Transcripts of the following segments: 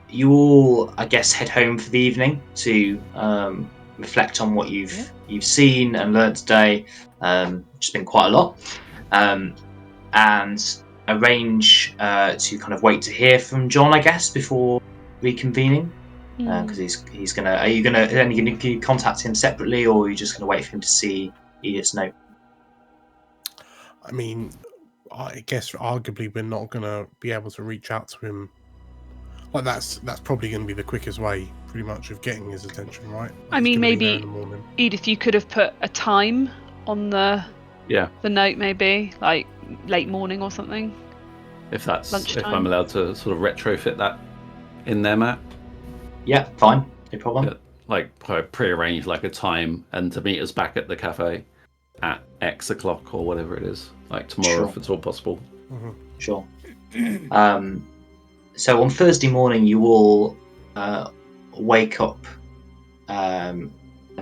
you all, I guess, head home for the evening to reflect on what you've seen and learnt today, which has been quite a lot, and arrange to kind of wait to hear from John, I guess, before reconvening. Because he's gonna. Are you gonna contact him separately, or are you just gonna wait for him to see Edith's note? I mean, I guess arguably we're not gonna be able to reach out to him. Like that's probably gonna be the quickest way, pretty much, of getting his attention, right? Like I mean, maybe in the morning. Edith, you could have put a time on the note, maybe like late morning or something. If lunchtime. If I'm allowed to sort of retrofit that in there, Matt. Yeah, fine, no problem. Yeah, like pre-arrange like a time and to meet us back at the cafe at X o'clock or whatever it is, like tomorrow, if it's all possible. Mm-hmm. Sure. So on Thursday morning, you all wake up and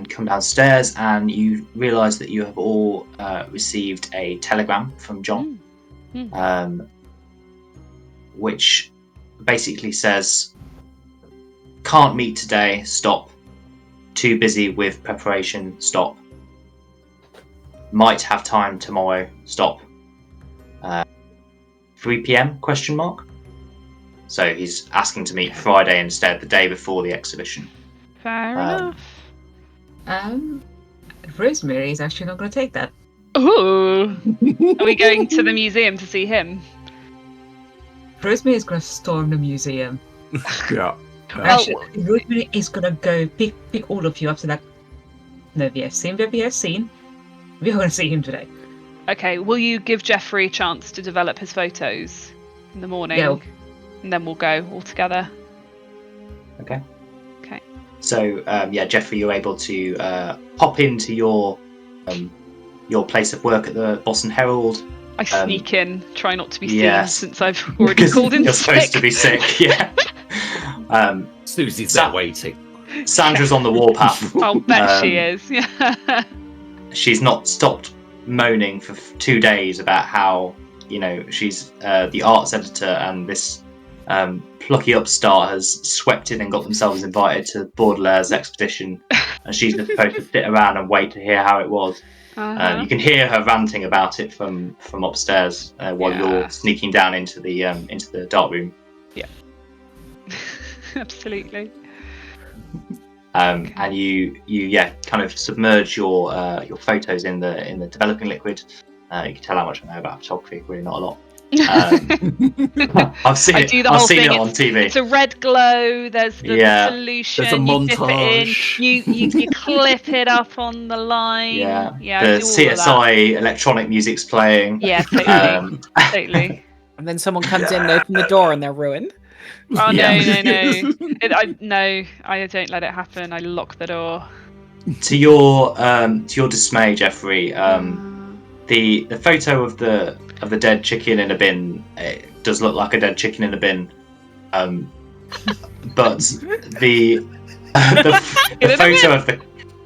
come downstairs, and you realise that you have all received a telegram from John, which basically says, "Can't meet today, stop. Too busy with preparation, stop. Might have time tomorrow, stop. 3 p.m? ? So he's asking to meet Friday instead, the day before the exhibition. Fair enough. Rosemary is actually not going to take that. Ooh. Are we going to the museum to see him? Rosemary is going to storm the museum. Yeah. Actually, Rosemary is going to go pick all of you up to that. No, we have seen. We're going to see him today. Okay, will you give Jeffrey a chance to develop his photos in the morning? Yeah. And then we'll go all together. Okay. Okay. So, Jeffrey, you're able to pop into your place of work at the Boston Herald. I sneak in, try not to be seen since I've already called in You're sick. supposed to be sick, yeah. Susie's there waiting. Sandra's on the warpath. I'll bet she is. Yeah. She's not stopped moaning for 2 days about how, she's the arts editor and this plucky upstart has swept in and got themselves invited to Baudelaire's expedition, and she's just supposed to sit around and wait to hear how it was. You can hear her ranting about it from upstairs while you're sneaking down into the dark room. Yeah. Absolutely. And you kind of submerge your photos in the developing liquid. You can tell how much I know about photography. Really, not a lot. I've seen it. I've seen it on TV. It's a red glow. There's the solution. There's a montage. You dip it in. You clip it up on the line. Yeah. The CSI electronic music's playing. Yeah, totally. Totally. And then someone comes in and opens the door and they're ruined. Oh no! I don't let it happen. I lock the door. To your dismay, Jeffrey, the photo of the dead chicken in a bin, it does look like a dead chicken in a bin, but the photo of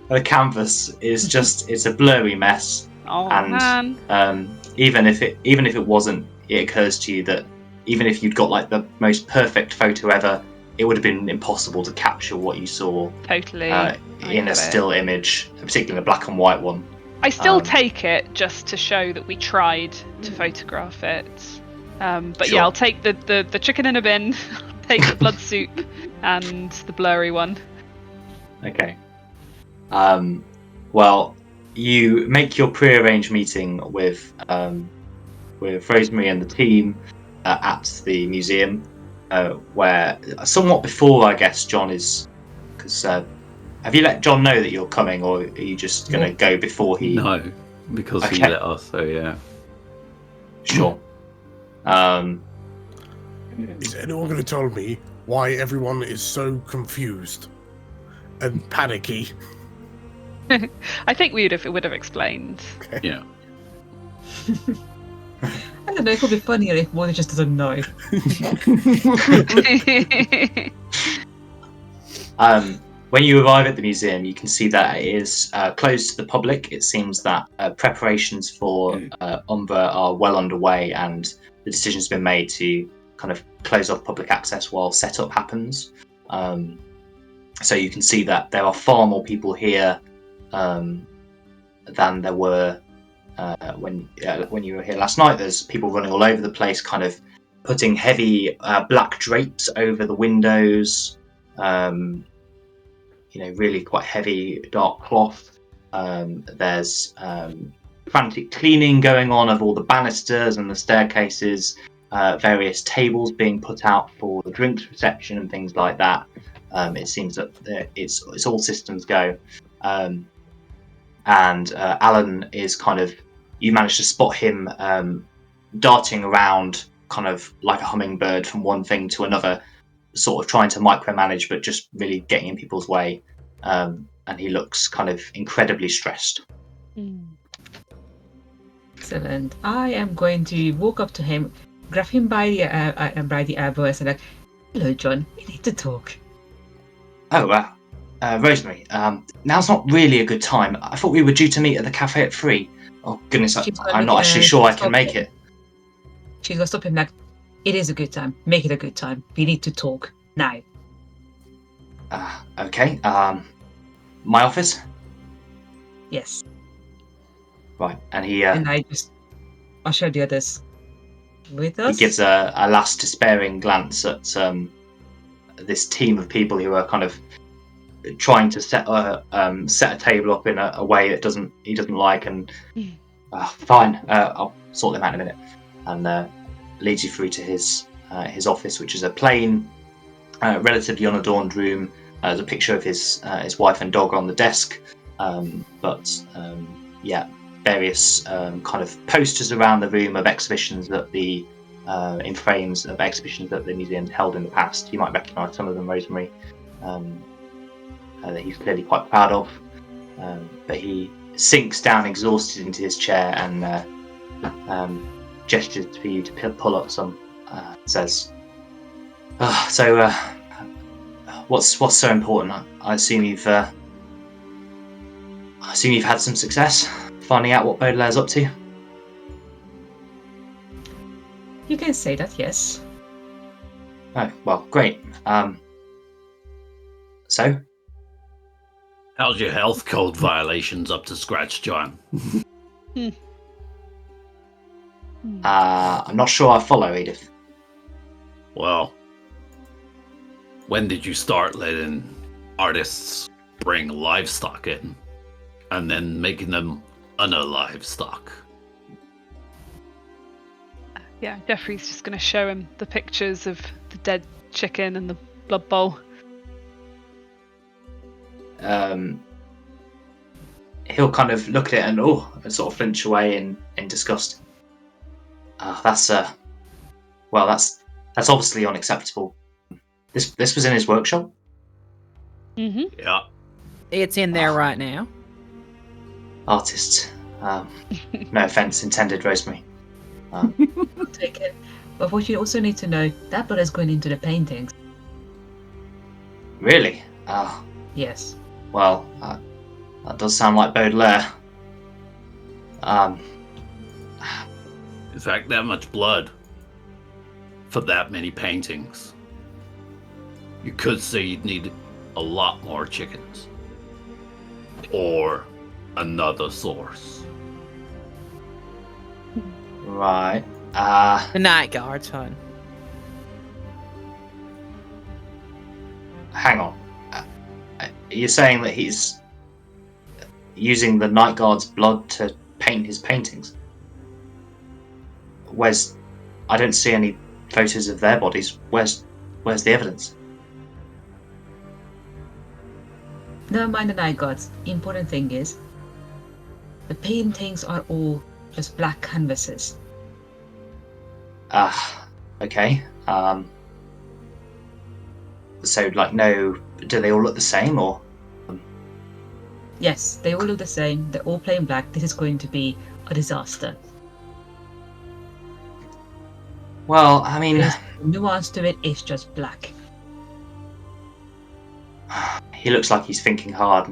the canvas is it's a blurry mess. Oh, and man. Even if it wasn't, it occurs to you that even if you'd got like the most perfect photo ever, it would have been impossible to capture what you saw totally in a still image, particularly a black and white one. I still take it just to show that we tried to photograph it. But Sure. yeah, I'll take the chicken in a bin, take the blood soup, and the blurry one. Okay. Well, you make your pre-arranged meeting with Rosemary and the team at the museum, where somewhat before, I guess, John is, because have you let John know that you're coming, or are you just going to go before he? No, because he let us. So yeah. Sure. Is anyone going to tell me why everyone is so confused and panicky? I think we would have explained. Okay. Yeah. I don't know, it would be funnier if one just doesn't know. When you arrive at the museum, you can see that it is closed to the public. It seems that preparations for Umbra are well underway, and the decision's been made to kind of close off public access while setup happens. So you can see that there are far more people here than there were when you were here last night. There's people running all over the place, kind of putting heavy black drapes over the windows. Really quite heavy dark cloth. There's frantic cleaning going on of all the banisters and the staircases. Various tables being put out for the drinks reception and things like that. It seems that it's all systems go. And Alan is kind of, you managed to spot him darting around kind of like a hummingbird from one thing to another, sort of trying to micromanage, but just really getting in people's way. And he looks kind of incredibly stressed. Excellent. I am going to walk up to him, grab him by the elbow and say, like, "Hello, John. We need to talk." Oh, Rosemary, now's not really a good time. I thought we were due to meet at the cafe at 3. Oh, goodness, I'm not actually sure I can make it. She's going to stop him, like, "It is a good time. Make it a good time. We need to talk now." Okay. My office? Yes. Right, and he... and I just usher the others with us. He gives a last despairing glance at this team of people who are kind of trying to set a table up in a way that he doesn't like, and fine, I'll sort them out in a minute, and leads you through to his office, which is a plain, relatively unadorned room. There's a picture of his wife and dog on the desk, but various kind of posters around the room of exhibitions that in frames of exhibitions that the museum held in the past. You might recognise some of them, Rosemary, that he's clearly quite proud of. But he sinks down exhausted into his chair and gestures for you to pull up some. Says, what's so important? I assume you've had some success finding out what Baudelaire's up to. You can say that, yes. Oh, well, great. So? How's your health code violations up to scratch, John? I'm not sure I follow, Edith. Well, when did you start letting artists bring livestock in and then making them unalive stock? Yeah, Jeffrey's just going to show him the pictures of the dead chicken and the blood bowl. He'll kind of look at it and sort of flinch away in disgust. That's obviously unacceptable. This was in his workshop? Mm-hmm. Yeah. It's in there right now. Artists. No offence intended, Rosemary. I'll take it. But what you also need to know, that blood is going into the paintings. Really? Yes. Well, that does sound like Baudelaire. In fact, that much blood for that many paintings. You could say you'd need a lot more chickens. Or another source. Right. The night guard's hon. Hang on. You're saying that he's using the night guard's blood to paint his paintings? I don't see any photos of their bodies. Where's the evidence? Never mind the night guards. The important thing is, the paintings are all just black canvases. Okay. So, do they all look the same, or? Yes, they all look the same. They're all plain black. This is going to be a disaster. Well, I mean... There's no nuance to it, it's just black. He looks like he's thinking hard.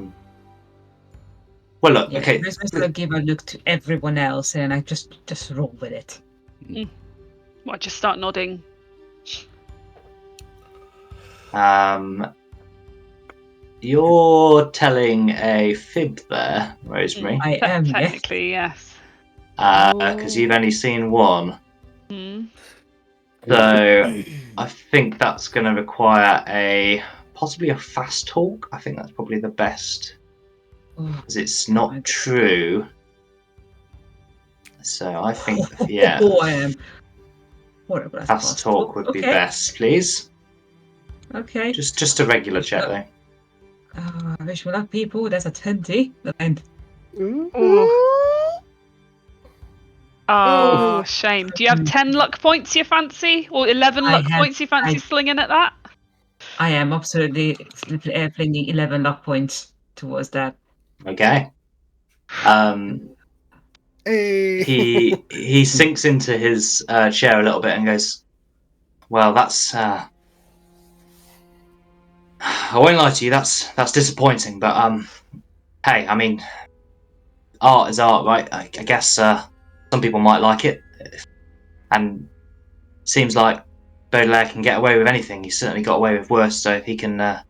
Well, look, okay. I'm just going to give a look to everyone else and I just roll with it. Well, I just start nodding You're telling a fib there, Rosemary. I am, yes. Technically, yes. Because you've only seen one. Hmm. So I think that's going to require possibly a fast talk. I think that's probably the best, because it's not true. So I think, yeah. I am. Whatever. Fast talk would be best, please. Okay. Just a regular check, though. I wish me luck, people. That's a 20. And Oh, shame. Do you have 10 luck points you fancy? Or 11 luck points you fancy slinging at that? I am absolutely flinging 11 luck points towards that. Okay. He sinks into his chair a little bit and goes, "Well, that's I won't lie to you. That's disappointing. But hey, I mean, art is art, right? I guess some people might like it, and seems like Baudelaire can get away with anything. He's certainly got away with worse. So if he can, the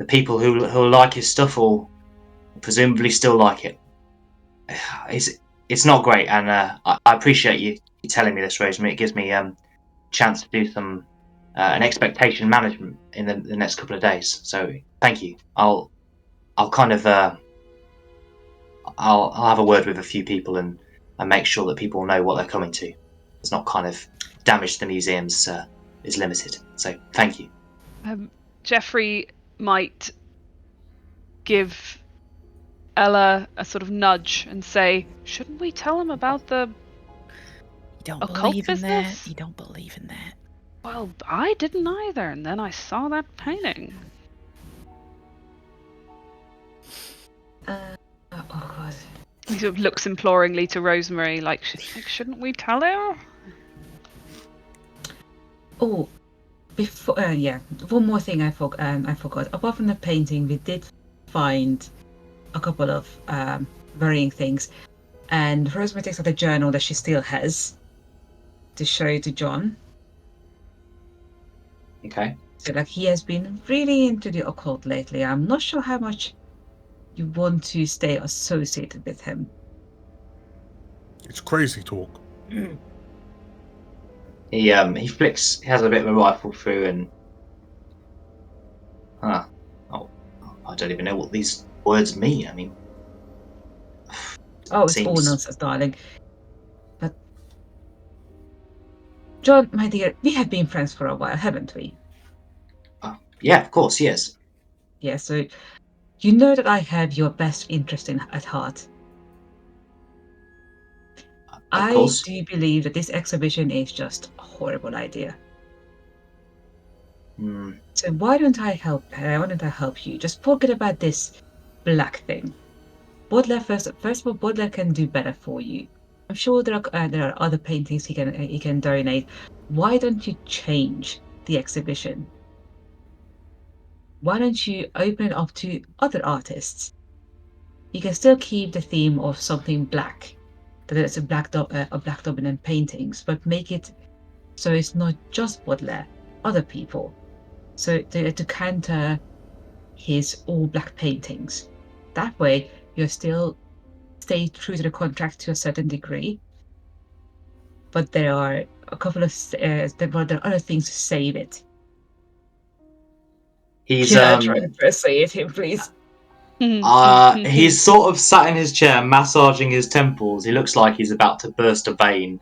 people who like his stuff will presumably still like it. It's not great, and I appreciate you telling me this, Rosemary. It gives me chance to do some an expectation management in the next couple of days. So thank you. I'll kind of I'll have a word with a few people and make sure that people know what they're coming to. It's not kind of damage to the museums is limited. So thank you. Jeffrey might give Ella a sort of nudge and say, "Shouldn't we tell him about the occult business?" You don't believe in that. Well, I didn't either, and then I saw that painting. Oh god. He sort of looks imploringly to Rosemary, like shouldn't we tell her? Oh, before one more thing I forgot. Apart from the painting, we did find a couple of varying things, and Rosemary takes out a journal that she still has to show to John. Okay. So like he has been really into the occult lately. I'm not sure how much you want to stay associated with him. It's crazy talk. He flicks. He has a bit of a rifle through, and I don't even know what these words mean. I mean, it's all nonsense, darling. But John, my dear, we have been friends for a while, haven't we? Yeah, of course, yes. Yeah, so you know that I have your best interest at heart. I do believe that this exhibition is just a horrible idea. So why don't I help you? Just forget about this black thing. Baudelaire first of all, Baudelaire can do better for you. I'm sure there are other paintings he can donate. Why don't you change the exhibition? Why don't you open it up to other artists? You can still keep the theme of something black, that it's a black dominant paintings, but make it so it's not just Baudelaire, other people. So to counter his all black paintings. That way, you still stay true to the contract to a certain degree, but there are a couple of there are other things to save it. He's try to persuade him, please. He's sort of sat in his chair, massaging his temples. He looks like he's about to burst a vein.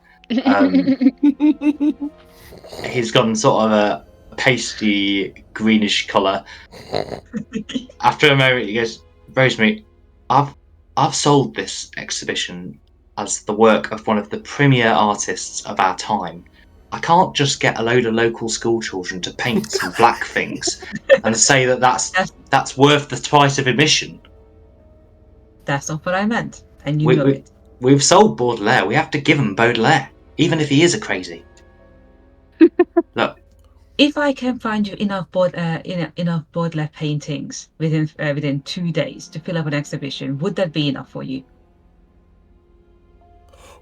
He's gotten sort of a pasty greenish colour. After a moment, he goes, "Rosemary, I've sold this exhibition as the work of one of the premier artists of our time. I can't just get a load of local school children to paint some black things and say that's worth the price of admission." That's not what I meant, and you know it. We've sold Baudelaire. We have to give him Baudelaire, even if he is a crazy. Look. If I can find you enough Baudelaire paintings within 2 days to fill up an exhibition, would that be enough for you?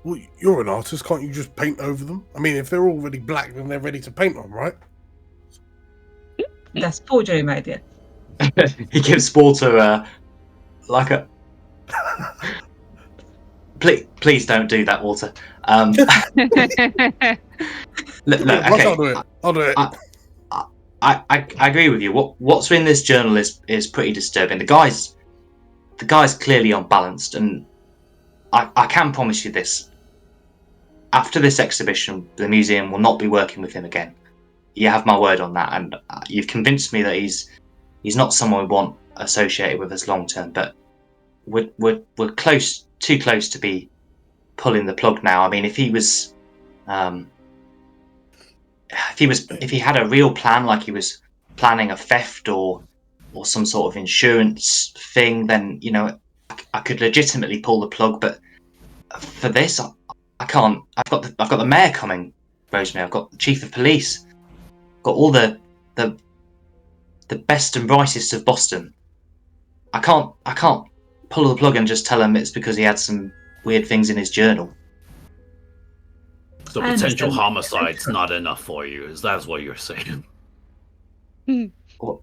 Well, you're an artist, can't you just paint over them? I mean, if they're already black, then they're ready to paint on, right? That's forgery, my dear. He gives Walter like a. Please don't do that, Walter. Look, okay. I'll do it. I agree with you. What's in this journal is pretty disturbing. The guy's clearly unbalanced, and I can promise you this. After this exhibition, the museum will not be working with him again. You have my word on that, and you've convinced me that he's not someone we want associated with us long term. But we're too close to be pulling the plug now. I mean, if he had a real plan, like he was planning a theft or some sort of insurance thing, then I could legitimately pull the plug. But for this, I can't. I've got the mayor coming, Rosemary. I've got the chief of police. Got all the best and brightest of Boston. I can't pull the plug and just tell him it's because he had some weird things in his journal. So potential homicide's not enough for you, is that what you're saying? Well,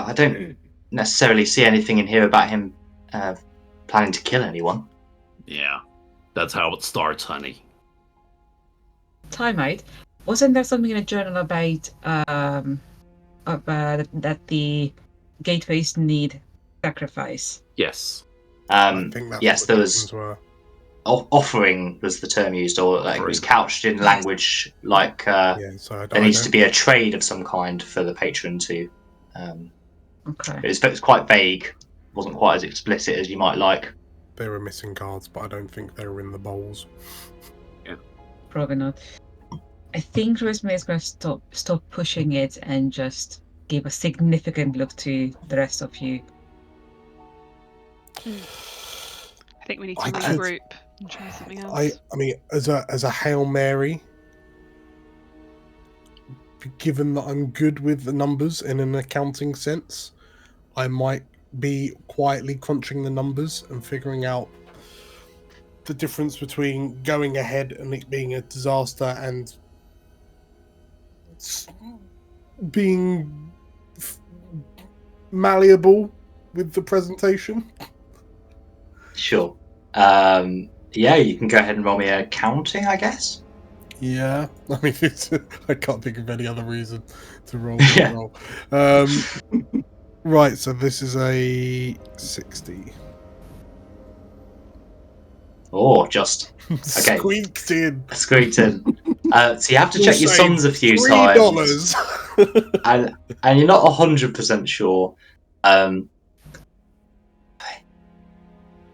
I don't necessarily see anything in here about him planning to kill anyone. Yeah, that's how it starts, honey. Time out. Wasn't there something in a journal about that the gateways need sacrifice? Yes. I think that's yes, what there the was. tokens were. Offering was the term used, or like it was couched in language like So there needs to be a trade of some kind for the patron to. Okay. It was quite vague. It wasn't quite as explicit as you might like. They were missing cards, but I don't think they were in the bowls. Yeah. Probably not. I think Rosemary is going to stop pushing it and just give a significant look to the rest of you. I think we need to regroup and try something else. I mean, as a Hail Mary, given that I'm good with the numbers in an accounting sense, I might be quietly crunching the numbers and figuring out the difference between going ahead and it being a disaster and being malleable with the presentation. Sure. Yeah, you can go ahead and roll me accounting, I guess. Yeah, I mean, I can't think of any other reason to roll. Yeah. Roll. Right, so this is a 60. Oh, just okay. Squeaked in. Squeaked in. So you have to We'll check your say sums a few $3. times, and you're not 100% sure.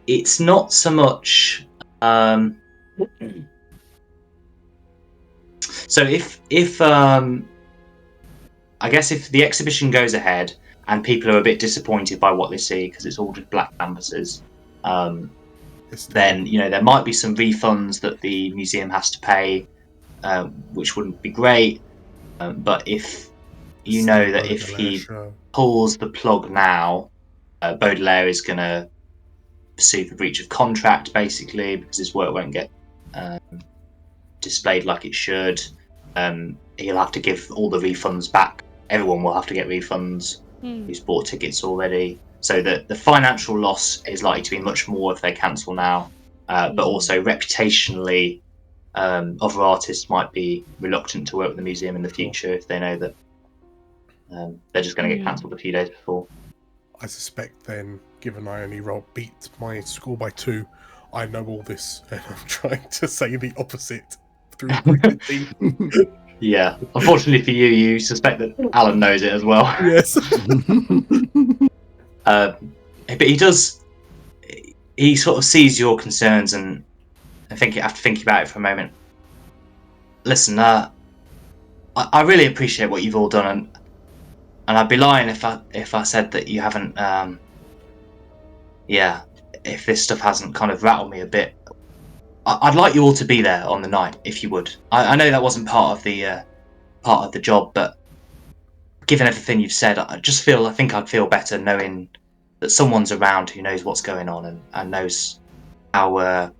It's not so much. So if I guess if the exhibition goes ahead and people are a bit disappointed by what they see because it's all just black canvases, then there might be some refunds that the museum has to pay, which wouldn't be great. But if you know that if he pulls the plug now, Baudelaire is going to sue for breach of contract, basically, because his work won't get displayed like it should. He'll have to give all the refunds back. Everyone will have to get refunds who's bought tickets already. So the financial loss is likely to be much more if they cancel now. But also reputationally, other artists might be reluctant to work with the museum in the future if they know that they're just going to get cancelled a few days before. I suspect then, given I only beat my score by 2, I know all this, and I'm trying to say the opposite through gritty. Yeah, unfortunately for you, you suspect that Alan knows it as well. Yes. But he does. He sort of sees your concerns and after thinking about it for a moment. Listen, I really appreciate what you've all done, and I'd be lying if I said that you haven't. If this stuff hasn't kind of rattled me a bit. I'd like you all to be there on the night, if you would. I know that wasn't part of the job, but given everything you've said, I think I'd feel better knowing that someone's around who knows what's going on and knows how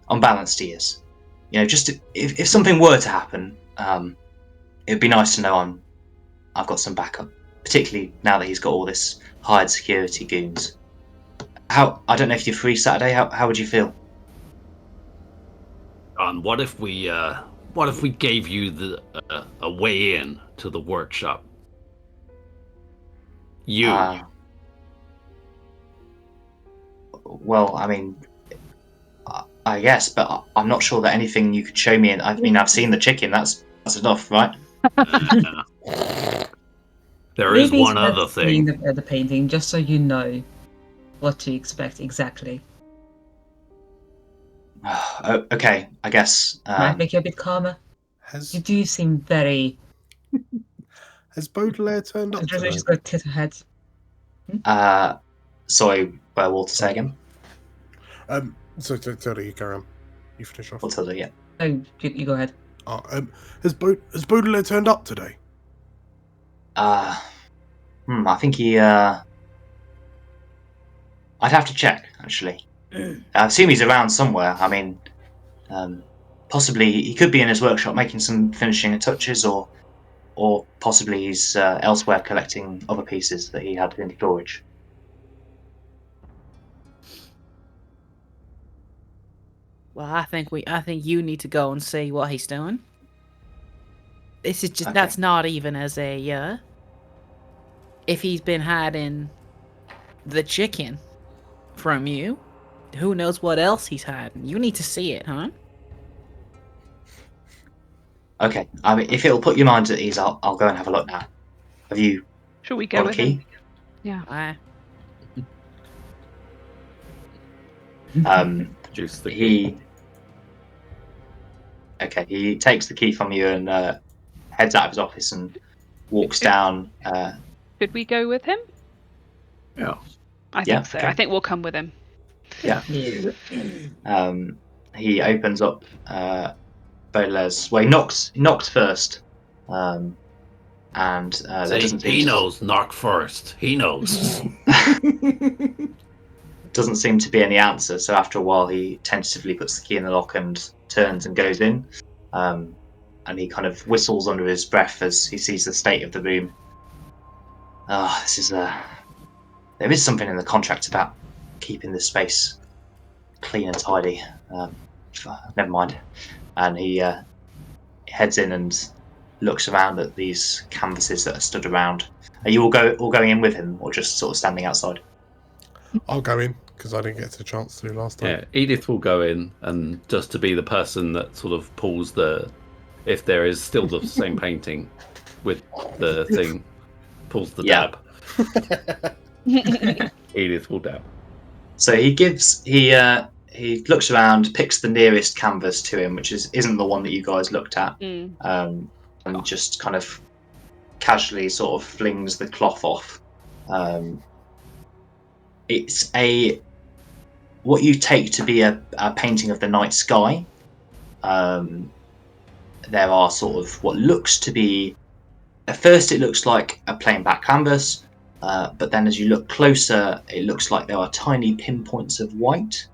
unbalanced he is. You know, just if something were to happen, it'd be nice to know I've got some backup, particularly now that he's got all this hired security goons. I don't know if you're free Saturday. How would you feel? What if we gave you a way in to the workshop? Well, I mean, I guess, but I'm not sure that anything you could show me. And I mean, I've seen the chicken. That's enough, right? There is Maybe one other thing. The painting, just so you know what to expect exactly. Okay, I guess. Might make you a bit calmer. You do seem very. Has Baudelaire turned up today? Just got tit ahead. Sorry, Walter, say again. So Tilda, you carry on. You finish off. Tilda, yeah. Oh, you go ahead. Has Baudelaire turned up today? I think he. I'd have to check, actually. I assume he's around somewhere. I mean, possibly he could be in his workshop making some finishing touches, or possibly he's elsewhere collecting other pieces that he had in storage. Well, I think you need to go and see what he's doing. This is just Okay. That's not even as a if he's been hiding the chicken from you, who knows what else he's hiding. You need to see it, huh? Okay, I mean, if it'll put your mind at ease, I'll go and have a look now. Have you Shall we go got a with key? him? Yeah. Juice the key. He takes the key from you and heads out of his office and walks down. Should we go with him? Yeah. I think so. okay. I think we'll come with him. Yeah. He opens up Baudelaire's. Well, he knocks first, and there doesn't seem he knows. Knock first. He knows. doesn't seem to be any answer. So after a while, he tentatively puts the key in the lock and turns and goes in. And he kind of whistles under his breath as he sees the state of the room. This is there is something in the contract about keeping the space clean and tidy. Never mind. And he heads in and looks around at these canvases that are stood around. Are you all going in with him, or just sort of standing outside? I'll go in because I didn't get a chance to last time. Yeah, Edith will go in, and just to be the person that sort of pulls if there is still the same painting with the thing, pulls the dab. Edith will dab. So he looks around, picks the nearest canvas to him, which isn't the one that you guys looked at, and just kind of casually sort of flings the cloth off. It's what you take to be a painting of the night sky. There are sort of what looks to be, at first it looks like a plain black canvas, but then as you look closer, it looks like there are tiny pinpoints of white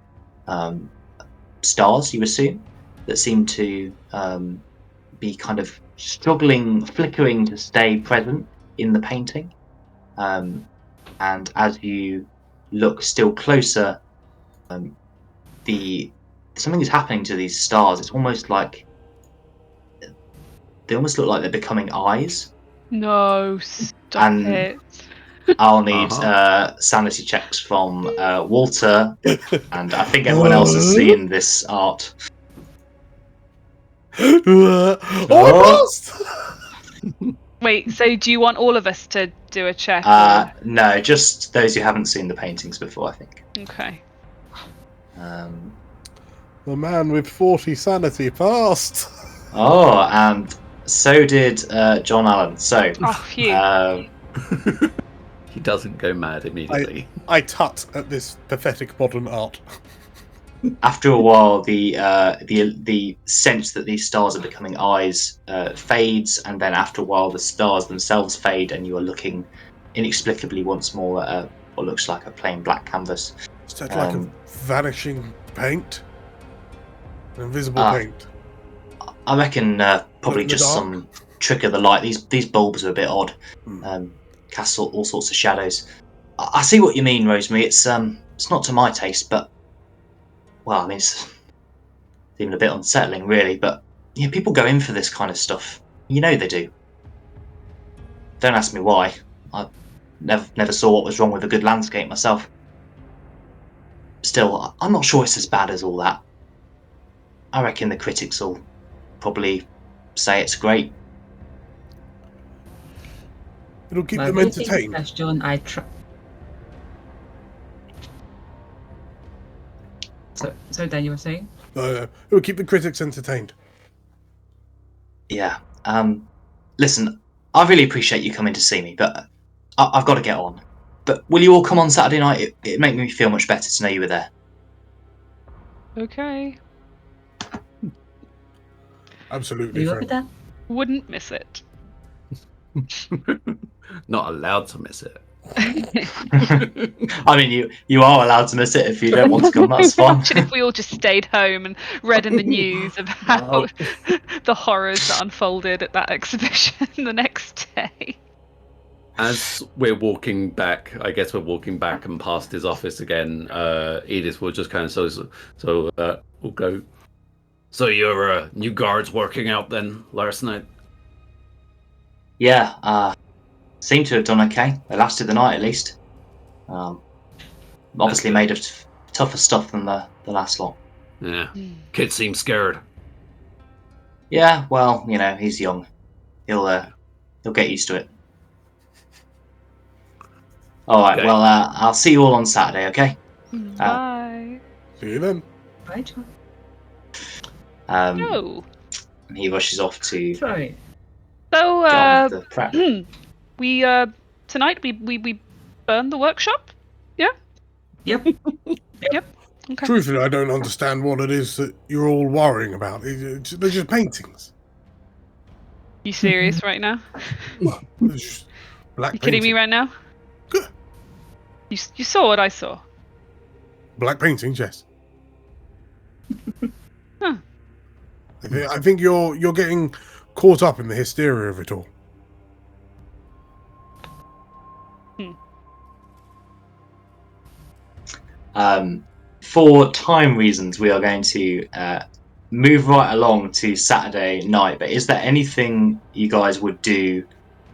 stars, you assume, that seem to be kind of flickering to stay present in the painting. And as you look still closer, something is happening to these stars. It's almost like they almost look like they're becoming eyes. No, stop it. I'll need sanity checks from Walter, and I think everyone else has seen this art. Wait, so do you want all of us to do a check? No, just those who haven't seen the paintings before, I think. Okay. The man with 40 sanity passed. Oh, and so did John Allen. So, phew. He doesn't go mad immediately. I tut at this pathetic modern art. After a while, the sense that these stars are becoming eyes fades, and then after a while, the stars themselves fade, and you are looking inexplicably once more at what looks like a plain black canvas. Is that like a vanishing paint? Invisible paint. I reckon probably In the just dark? some trick of the light. These bulbs are a bit odd. Hmm. Cast all sorts of shadows. I see what you mean, Rosemary. It's not to my taste, but well, I mean, it's even a bit unsettling, really. But yeah, people go in for this kind of stuff. You know they do. Don't ask me why. I never saw what was wrong with a good landscape myself. Still, I'm not sure it's as bad as all that. I reckon the critics will probably say it's great. It'll keep Well, them do you think entertained. that, John, So Dan, you were saying? It'll keep the critics entertained. Yeah. Listen, I really appreciate you coming to see me, but I've got to get on. But will you all come on Saturday night? It'd make me feel much better to know you were there. Okay. Absolutely. Do you work with that? Wouldn't miss it. Not allowed to miss it. I mean, you are allowed to miss it if you don't want to come. That's fine. Imagine if we all just stayed home and read in the news about the horrors that unfolded at that exhibition the next day. As we're walking back, I guess we're walking back and past his office again. Edith will just kind of we'll go. So your new guards working out then last night? Yeah, seem to have done okay. They lasted the night at least. Obviously made of tougher stuff than the last lot. Yeah, kid seems scared. Yeah, well, you know, he's young. He'll get used to it. All right. Okay. Well, I'll see you all on Saturday. Okay. Bye. See you then. Bye, John. No. And he rushes off to Sorry. So, get on with the prep. we tonight we burn the workshop. Yeah. Yep. Yep. Okay. Truthfully, I don't understand what it is that you're all worrying about. They're just paintings. You serious right now? They're just black You kidding me paintings. right now? Good. You saw what I saw. Black paintings, yes. Huh. I think you're getting caught up in the hysteria of it all. For time reasons, we are going to move right along to Saturday night. But is there anything you guys would do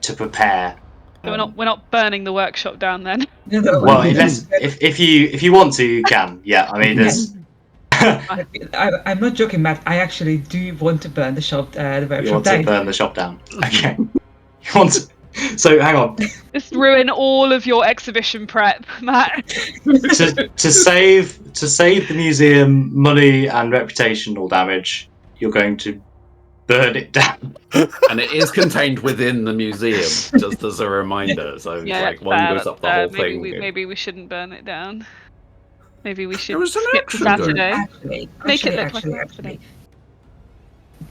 to prepare? So we're not burning the workshop down then. Well, if you want to, you can. Yeah, I mean, there's. I'm not joking, Matt. I actually do want to burn the shop, the workshop You want down. to burn the shop down? Okay. You want to? So hang on. Just ruin all of your exhibition prep, Matt. to save the museum money and reputational damage, you're going to burn it down. And it is contained within the museum, just as a reminder. So Yeah, like one goes up the whole thing. Maybe we shouldn't burn it down. Maybe we should There was an skip to action Saturday. Make it look like an accident.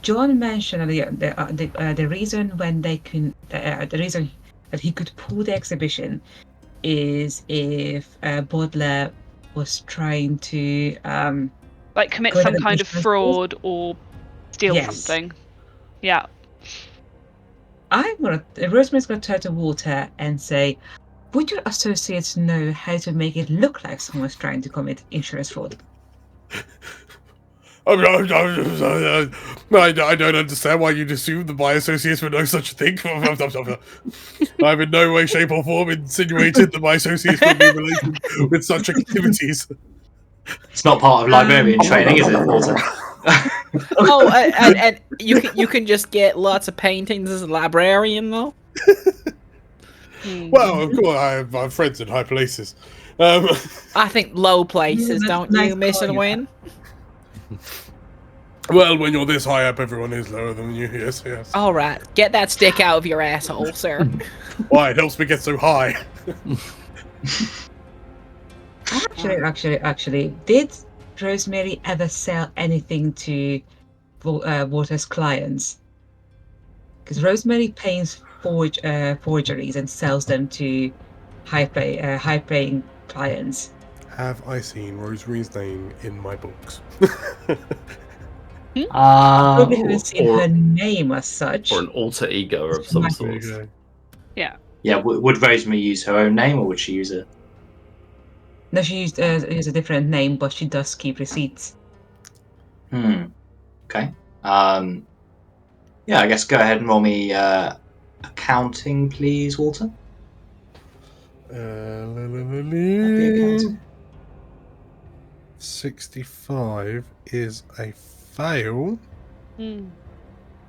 John mentioned the reason when they can the reason that he could pull the exhibition is if Baudelaire was trying to like commit go some ahead kind and of fraud or steal Yes. something. Yeah. Rosemary's gonna turn to Walter and say, would your associates know how to make it look like someone's trying to commit insurance fraud? I don't understand why you'd assume that my associates would know such a thing. I've in no way, shape, or form insinuated that my associates would be in relation with such activities. It's not part of librarian training, is it, Walter? Oh, and you can just get lots of paintings as a librarian, though. Well, of course, I have friends in high places. I think low places, Yeah, don't nice you, Miss call, Wynn? Well, when you're this high up, everyone is lower than you. Yes, yes. All right, get that stick out of your asshole, sir. Why? It helps me get so high. Actually, did Rosemary ever sell anything to Walter's clients? Because Rosemary paints forgeries and sells them to high-paying clients. Have I seen Rosemary's name in my books? Probably haven't seen or- her name as such. Or an alter ego of She some might- sort. Okay. Yeah, would Rosemary use her own name, or would she use a? No, she used a different name, but she does keep receipts. Okay. Yeah, I guess go ahead and roll me accounting, please, Walter. Accounting. 65 is a fail Hmm.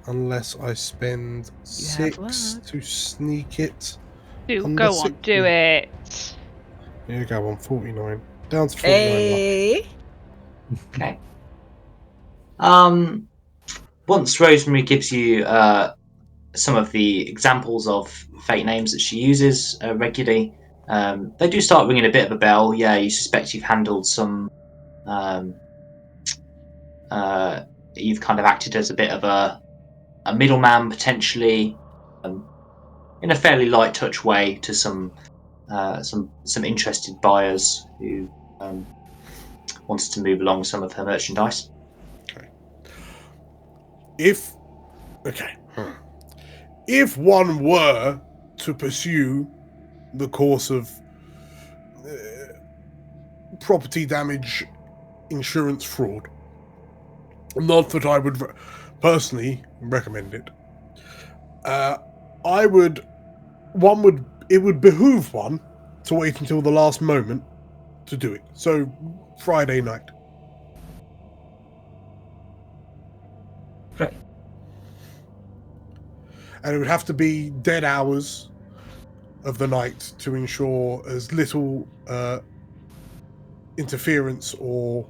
unless I spend You have 6 luck. to sneak it. Do Under go on, 60. do it. Here you go, on 49. Down to 49 luck. Hey. Okay. Once Rosemary gives you some of the examples of fake names that she uses regularly, they do start ringing a bit of a bell. Yeah, you suspect you've handled some. You've kind of acted as a bit of a middleman potentially, in a fairly light touch way to some interested buyers who wanted to move along some of her merchandise. If one were to pursue the course of property damage insurance fraud, not that I would personally recommend it, it would behoove one to wait until the last moment to do it. So Friday night. Right. And it would have to be dead hours of the night to ensure as little interference or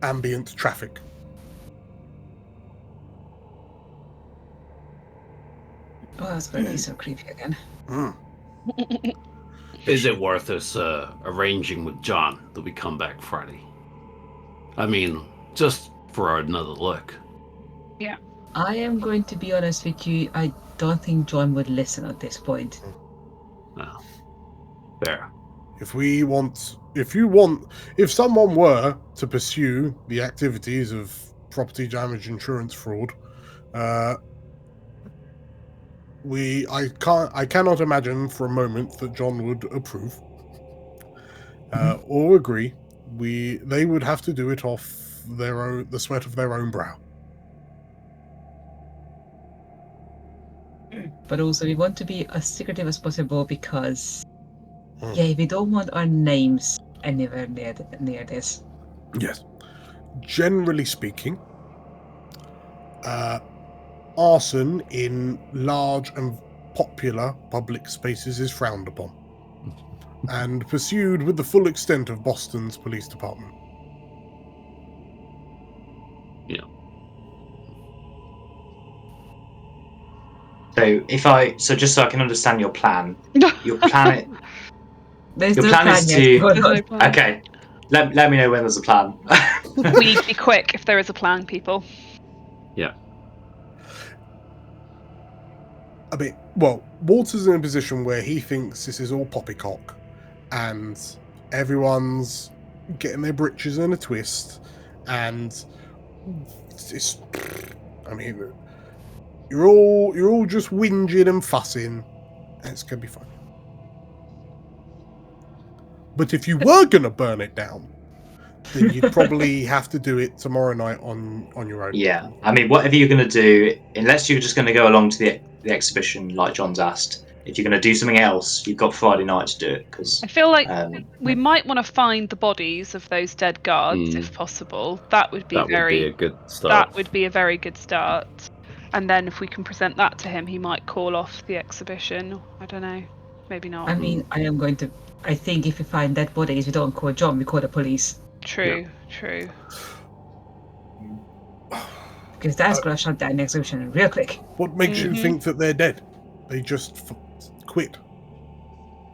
ambient traffic. Oh, that's going to be so creepy again. Is it worth us arranging with John that we come back Friday? I mean, just for another look. I am going to be honest with you. I don't think John would listen at this point. No. Fair. If someone were to pursue the activities of property damage insurance fraud, I cannot imagine for a moment that John would approve or agree. They would have to do it off the sweat of their own brow. But also, we want to be as secretive as possible because, we don't want our names anywhere near this. Yes. Generally speaking, arson in large and popular public spaces is frowned upon and pursued with the full extent of Boston's police department. Yeah. So just so I can understand your plan, your plan There's Your no plan plan is yet. to- Hold There's on. no plan. okay. Let me know when there's a plan. We need to be quick if there is a plan, people. Yeah. I mean, well, Walter's in a position where he thinks this is all poppycock and everyone's getting their britches in a twist, and you're all just whinging and fussing, and it's gonna be fine. But if you were gonna burn it down, then you'd probably have to do it tomorrow night on your own. Yeah, I mean, whatever you're going to do, unless you're just going to go along to the exhibition like John's asked, if you're going to do something else, you've got Friday night to do it, because I feel like we might want to find the bodies of those dead guards if possible. That would be That would be a good start. That would be a very good start. And then if we can present that to him, he might call off the exhibition. I don't know. Maybe not. I mean, I think if we find dead bodies, we don't call John, we call the police. True. Because that's going to shut down the exhibition real quick. What makes you think that they're dead? They just quit.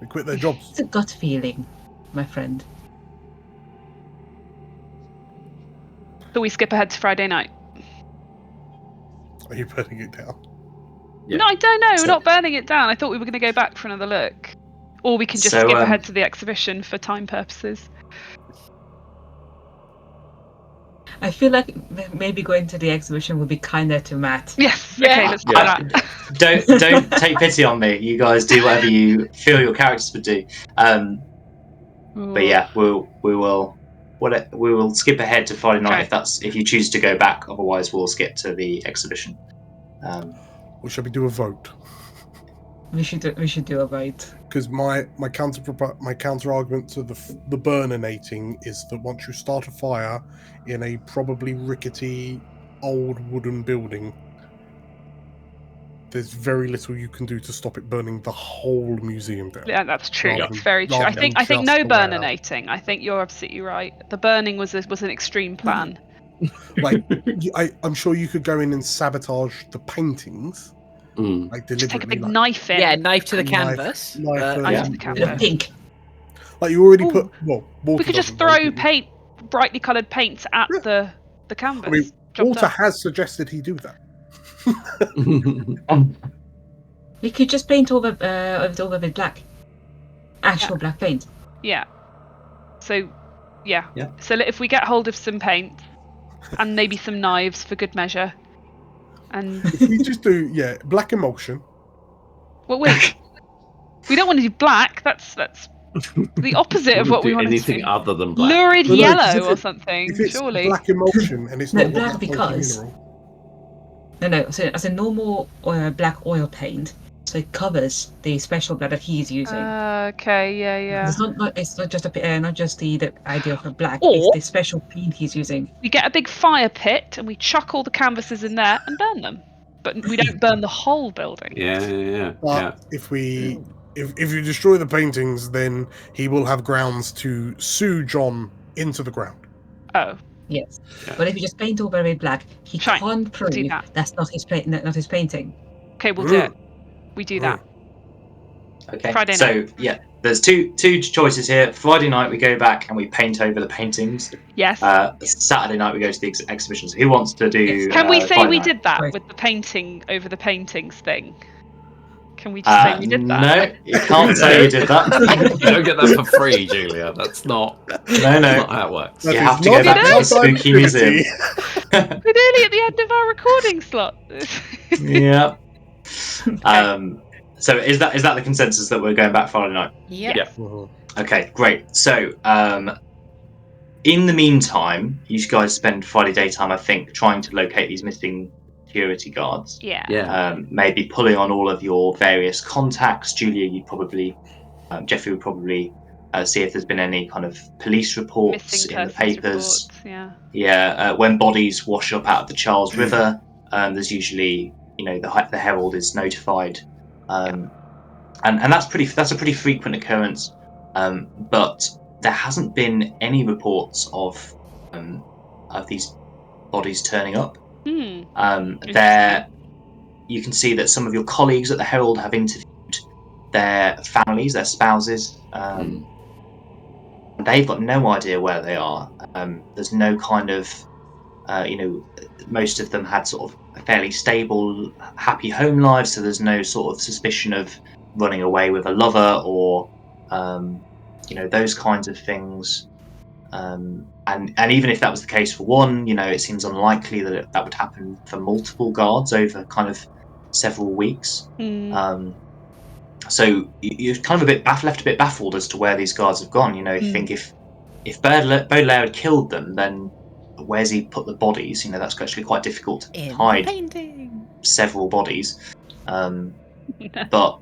They quit their jobs. It's a gut feeling, my friend. So we skip ahead to Friday night. Are you burning it down? Yeah. No, I don't know. We're not burning it down. I thought we were going to go back for another look. Or we can just skip ahead to the exhibition for time purposes. I feel like maybe going to the exhibition would be kinder to Matt. Yes. Yeah. Okay, let's do Yeah. that. Don't take pity on me. You guys do whatever you feel your characters would do. But yeah, we will skip ahead to Friday night Okay. if you choose to go back. Otherwise, we'll skip to the exhibition. Or shall we do a vote? We should do a vote. Because my counter argument to the burninating is that once you start a fire in a probably rickety old wooden building, there's very little you can do to stop it burning the whole museum down. Yeah, that's true. Rather It's than- very true. I rather think than no just the warehouse. burninating. I think you're absolutely right. The burning was an extreme plan. Like, I'm sure you could go in and sabotage the paintings, Mm. like Just take a deliberately. big Like, knife in. Yeah, knife to the Knife- canvas. knife but- and- Knife Yeah. to the Bit canvas. of pink. like you already Ooh. put. Well, water We could just doesn't burn throw people. brightly coloured paints at Yeah. the canvas. I mean, Job Walter done. has suggested he do that. We could just paint over with black. Actual black paint. Yeah. So, yeah. Yeah. So if we get hold of some paint and maybe some knives for good measure, and If we just do black emulsion. well, we don't want to do black. That's the opposite of what we want to anything do. other than black. Lurid No, 'cause yellow if or it- something, If it's surely. black emulsion and it's No, not black got that funky because- mineral. No. So as a normal black oil paint, so it covers the special black that he's using. Okay, yeah. It's not just not just the idea of a black. Or- It's the special paint he's using. We get a big fire pit and we chuck all the canvases in there and burn them. But we don't burn the whole building. Yeah. But if you destroy the paintings, then he will have grounds to sue John into the ground. Oh, Yes. Yeah. But if you just paint over with black, he Fine, can't prove do that. that's not his painting. okay, we'll do it. We do that. Okay. Friday So yeah, there's two choices here. Friday night we go back and we paint over the paintings. Yes. Saturday night we go to the exhibition. So who wants to do? Can we say Friday we night? did that Right. with the painting over the paintings thing? Can we just say we did that? No, you can't say you did that. You don't get that for free, Julia. That's not No. not how it works. You That have is to go not back to the outside spooky activity. museum. We're nearly at the end of our recording slot. Yeah. So is that the consensus that we're going back Friday night? Yep. Yeah. Okay, great. So in the meantime, you guys spend Friday daytime, I think, trying to locate these missing security guards. Yeah. Maybe pulling on all of your various contacts. Julia, you'd probably, Jeffrey would probably see if there's been any kind of police reports Missing in the persons papers. reports, yeah. Yeah, when bodies wash up out of the Charles River, there's usually, the Herald is notified, and that's a pretty frequent occurrence. But there hasn't been any reports of these bodies turning up. There, you can see that some of your colleagues at the Herald have interviewed their families, their spouses. They've got no idea where they are. There's no kind of, most of them had sort of fairly stable, happy home lives, so there's no sort of suspicion of running away with a lover or, those kinds of things. And even if that was the case for one, it seems unlikely that that would happen for multiple guards over kind of several weeks. So you're kind of left a bit baffled as to where these guards have gone. You think if Baudelaire had killed them, then where's he put the bodies? That's actually quite difficult to In hide painting. several bodies. But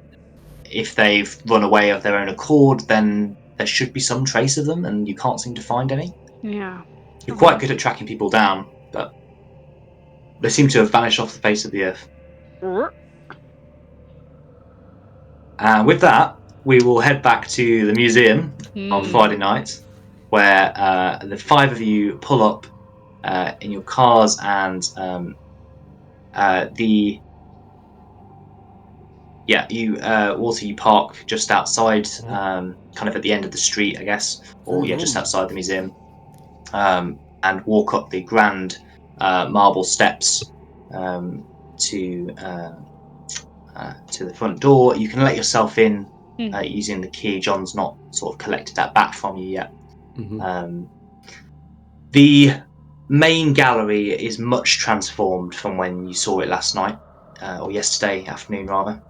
if they've run away of their own accord, then there should be some trace of them, and you can't seem to find any. Yeah. You're quite good at tracking people down, but they seem to have vanished off the face of the earth. And with that, we will head back to the museum on Friday night, where the five of you pull up in your cars, and Walter, you park just outside, kind of at the end of the street, I guess, or just outside the museum, and walk up the grand marble steps to the front door. You can let yourself in using the key. John's not sort of collected that back from you yet. Mm-hmm. The main gallery is much transformed from when you saw it last night, or yesterday afternoon rather.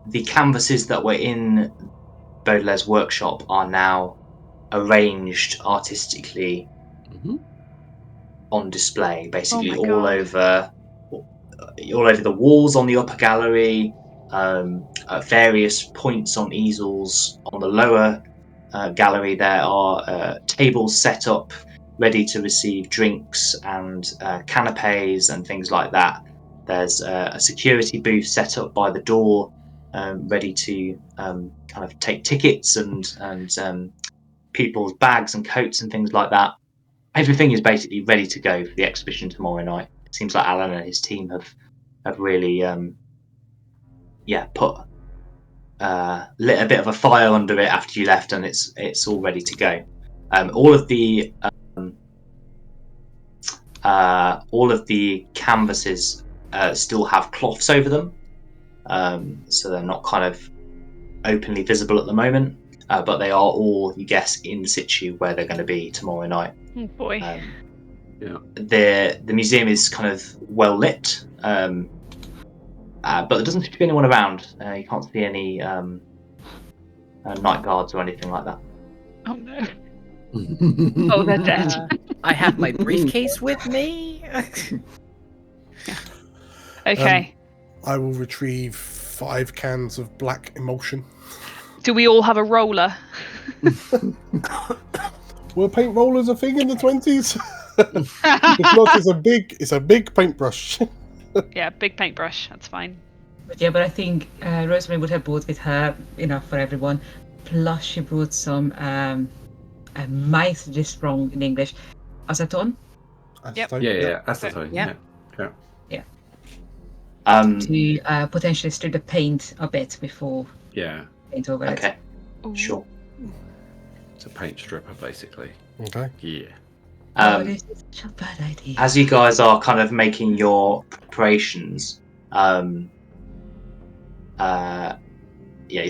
The canvases that were in Baudelaire's workshop are now arranged artistically on display, basically all over the walls on the upper gallery, at various points on easels on the lower gallery. There are tables set up ready to receive drinks and canapes and things like that. There's a security booth set up by the door, ready to kind of take tickets and people's bags and coats and things like that. Everything is basically ready to go for the exhibition tomorrow night. It seems like Alan and his team have really put lit a bit of a fire under it after you left, and it's all ready to go. All of the canvases still have cloths over them, so they're not kind of openly visible at the moment, but they are all, you guess, in situ where they're going to be tomorrow night. Oh boy. The museum is kind of well lit, but there doesn't seem to be anyone around. You can't see any night guards or anything like that. Oh no. Oh, they're dead. I have my briefcase with me. Okay. I will retrieve 5 cans of black emulsion. Do we all have a roller? Were paint rollers a thing in the 20s? If not, it's a big paintbrush. Yeah, big paintbrush. That's fine. But I think Rosemary would have brought with her enough for everyone. Plus, she brought some, I might suggest wrong in English, acetone. Yep. Acetone. Yeah. To potentially strip the paint a bit before paint over it. Okay. Sure. It's a paint stripper, basically. Okay. Yeah. This is such a bad idea. As you guys are kind of making your preparations, you're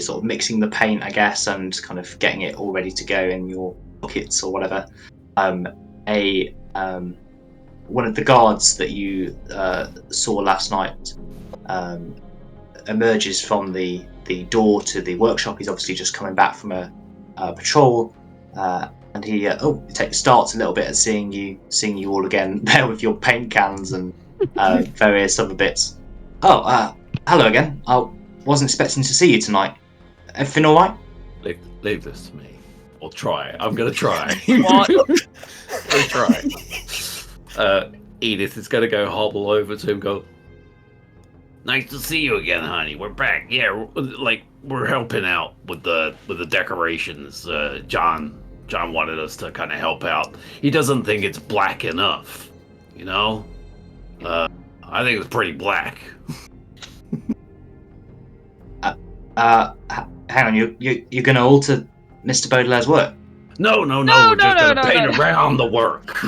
sort of mixing the paint, I guess, and kind of getting it all ready to go in your buckets or whatever. One of the guards that you saw last night emerges from the door to the workshop. He's obviously just coming back from a patrol, and he starts a little bit at seeing you all again there with your paint cans and various other bits. Hello again. I wasn't expecting to see you tonight. Everything all right? Leave this to me. I'll try. I'm gonna try. What? I'll try. Edith is gonna go hobble over to him. Go. Nice to see you again, honey. We're back. Yeah, we're helping out with the decorations. John wanted us to kind of help out. He doesn't think it's black enough. You know. I think it's pretty black. Hang on, you're going to alter Mr. Baudelaire's work? No, we're just going to paint around the work.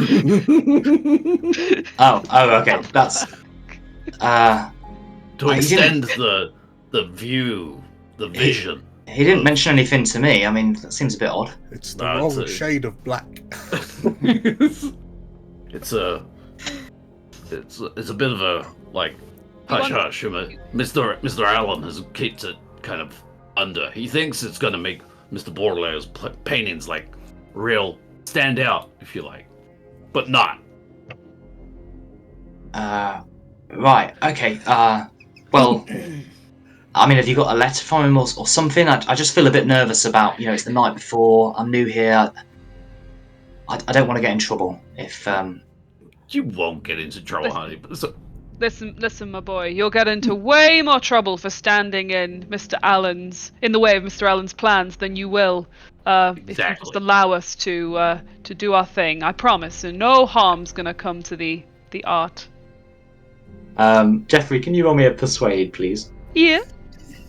Oh, okay. That's to extend the view, the vision. He didn't mention anything to me. I mean, that seems a bit odd. It's the wrong shade of black. It's a bit of a hush hush. Mr. Allen has kept it kind of under. He thinks it's going to make Mr. Baudelaire's paintings real stand out, if you like, but not. Right. Okay. Well, I mean, have you got a letter from him or something? I just feel a bit nervous about, it's the night before. I'm new here. I don't want to get in trouble if. You won't get into trouble, honey. Listen, my boy. You'll get into way more trouble for standing in the way of Mr. Allen's plans than you will if you just allow us to do our thing. I promise, and no harm's gonna come to the art. Jeffrey, can you roll me a persuade, please? Yeah.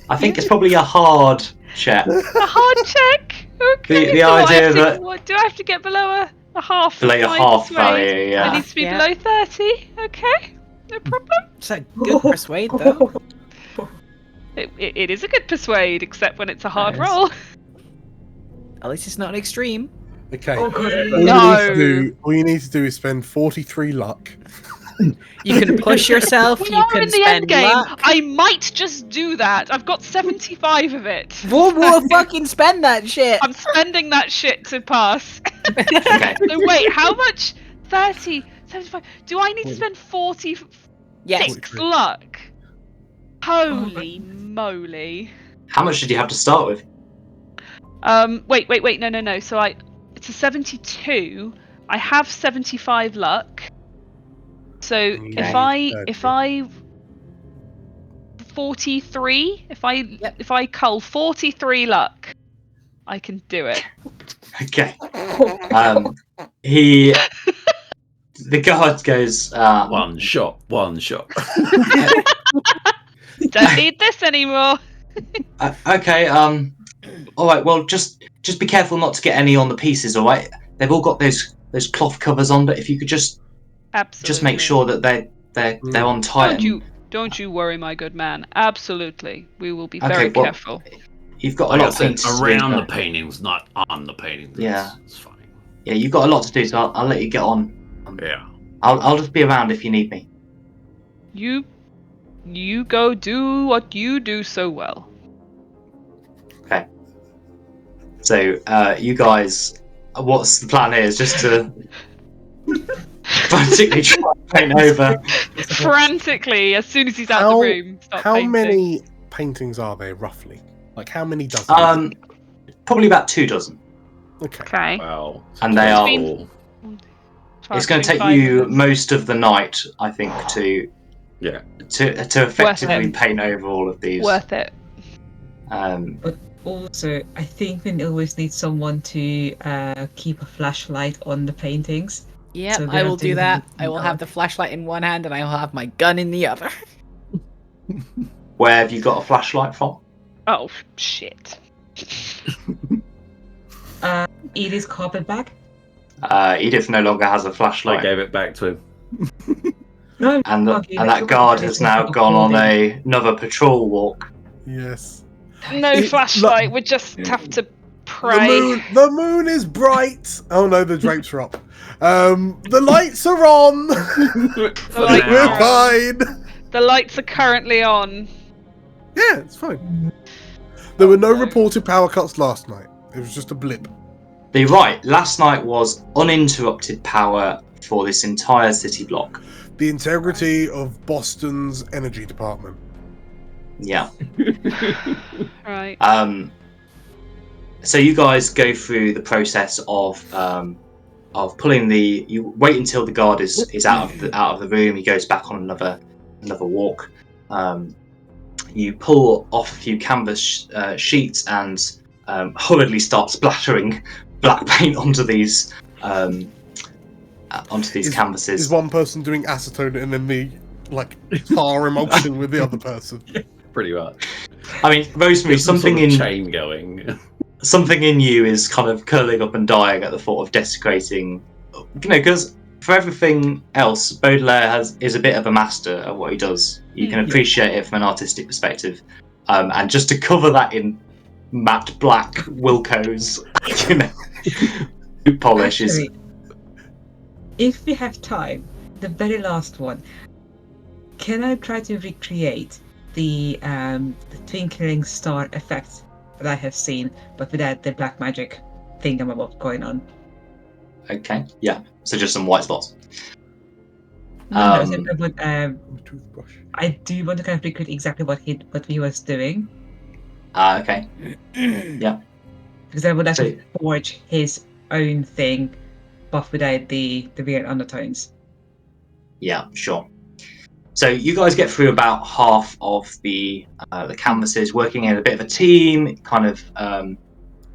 I think it's probably a hard check. A hard check? Okay. The idea that... do I have to get below a half? Below your half value, yeah. It needs to be below 30. Okay. No problem. It's a good persuade, though. It is a good persuade, except when it's a hard roll. At least it's not extreme. Okay. Oh god, All you need to do is spend 43 luck. You can push yourself. We You are can in the end spend game. luck. I might just do that. I've got 75 of it. We'll fucking spend that shit. I'm spending that shit to pass. Okay. So wait, how much? 30, 75. Do I need to spend 46 Yes. 43. luck? Holy moly. How much did you have to start with? Wait, no. So it's a 72. I have 75 luck. So Okay. if I 43, if I cull 43 luck, I can do it. Okay. The guard goes. One shot. Don't need this anymore. Okay. All right. Well, just be careful not to get any on the pieces. All right. They've all got those cloth covers on, but if you could just make sure that they're on tight. Don't you worry, my good man. Absolutely, we will be Okay, very well, careful. You've got Like a I lot of said, things to do. around the paintings, not on the paintings. Yeah. It's fine. Yeah, you've got a lot to do, so I'll let you get on. Yeah. I'll just be around if you need me. You go do what you do so well. Okay. So, you guys, what's the plan here? Is just to frantically try and paint over. Frantically, as soon as he's out of the room, start How painting. many paintings are there roughly? Like how many dozen? Probably about 2 dozen. Okay. Okay. Wow. And they are. Cool. It's going to take you most of the night, I think, to effectively paint over all of these. Worth it. But also, I think we always need someone to keep a flashlight on the paintings. Yep, So I will do that. they're I will have the flashlight in one hand and I will have my gun in the other. Where have you got a flashlight from? Oh shit. Edith's carpet bag. Edith no longer has a I flashlight. gave it back to him. No, And okay, that let's guard go. has now gone on another patrol walk. Yes. No flashlight. We just have to pray. The moon is bright. Oh no, the drapes are up. The lights are on. We're fine. The lights are currently on. Yeah, it's fine. There were no reported power cuts last night. It was just a blip. You're right. Last night was uninterrupted power for this entire city block. The integrity of Boston's energy department. Yeah. Right. So you guys go through the process of pulling the. You wait until the guard is out of the room. He goes back on another walk. You pull off a few canvas sheets and hurriedly start splattering black paint onto these canvases. Is one person doing acetone and then the tar emulsion with the other person? Pretty much. I mean, Rosemary, something in chain going. Something in you is kind of curling up and dying at the thought of desecrating. Because for everything else, Baudelaire is a bit of a master at what he does. You can appreciate it from an artistic perspective, and just to cover that in matte black Wilco's, polish is. Actually, if we have time, the very last one, can I try to recreate the twinkling star effect that I have seen, but without the black magic thingamabob going on? Okay, yeah. So just some white spots. I Toothbrush. do want to kind of recreate exactly what he was doing, Okay. Yeah. because I would like to forge his own thing, but without the weird undertones. Yeah, sure. So you guys get through about half of the canvases, working in a bit of a team, kind of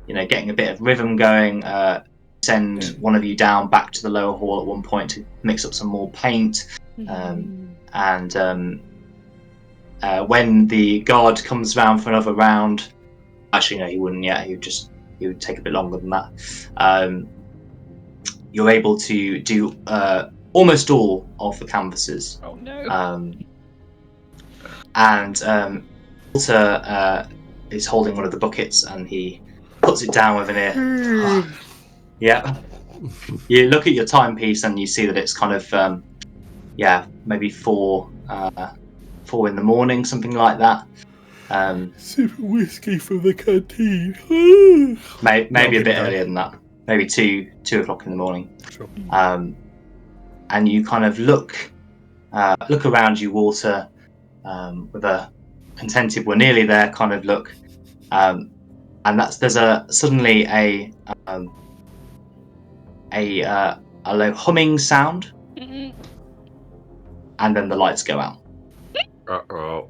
getting a bit of rhythm going. Send one of you down back to the lower hall at one point to mix up some more paint. And when the guard comes round for another round, actually no, he wouldn't yet. He would take a bit longer than that. You're able to do almost all of the canvases. Oh no. Walter is holding one of the buckets and he puts it down with an ear. Yeah. You look at your timepiece and you see that it's kind of, maybe 4 in the morning, something like that. Sip of whiskey from the canteen. Maybe a bit Okay. earlier than that. Maybe 2 o'clock in the morning. Sure. And you kind of look around you, Walter, with a contented, we're nearly there kind of look. And there's suddenly a low humming sound, and then the lights go out. Uh-oh.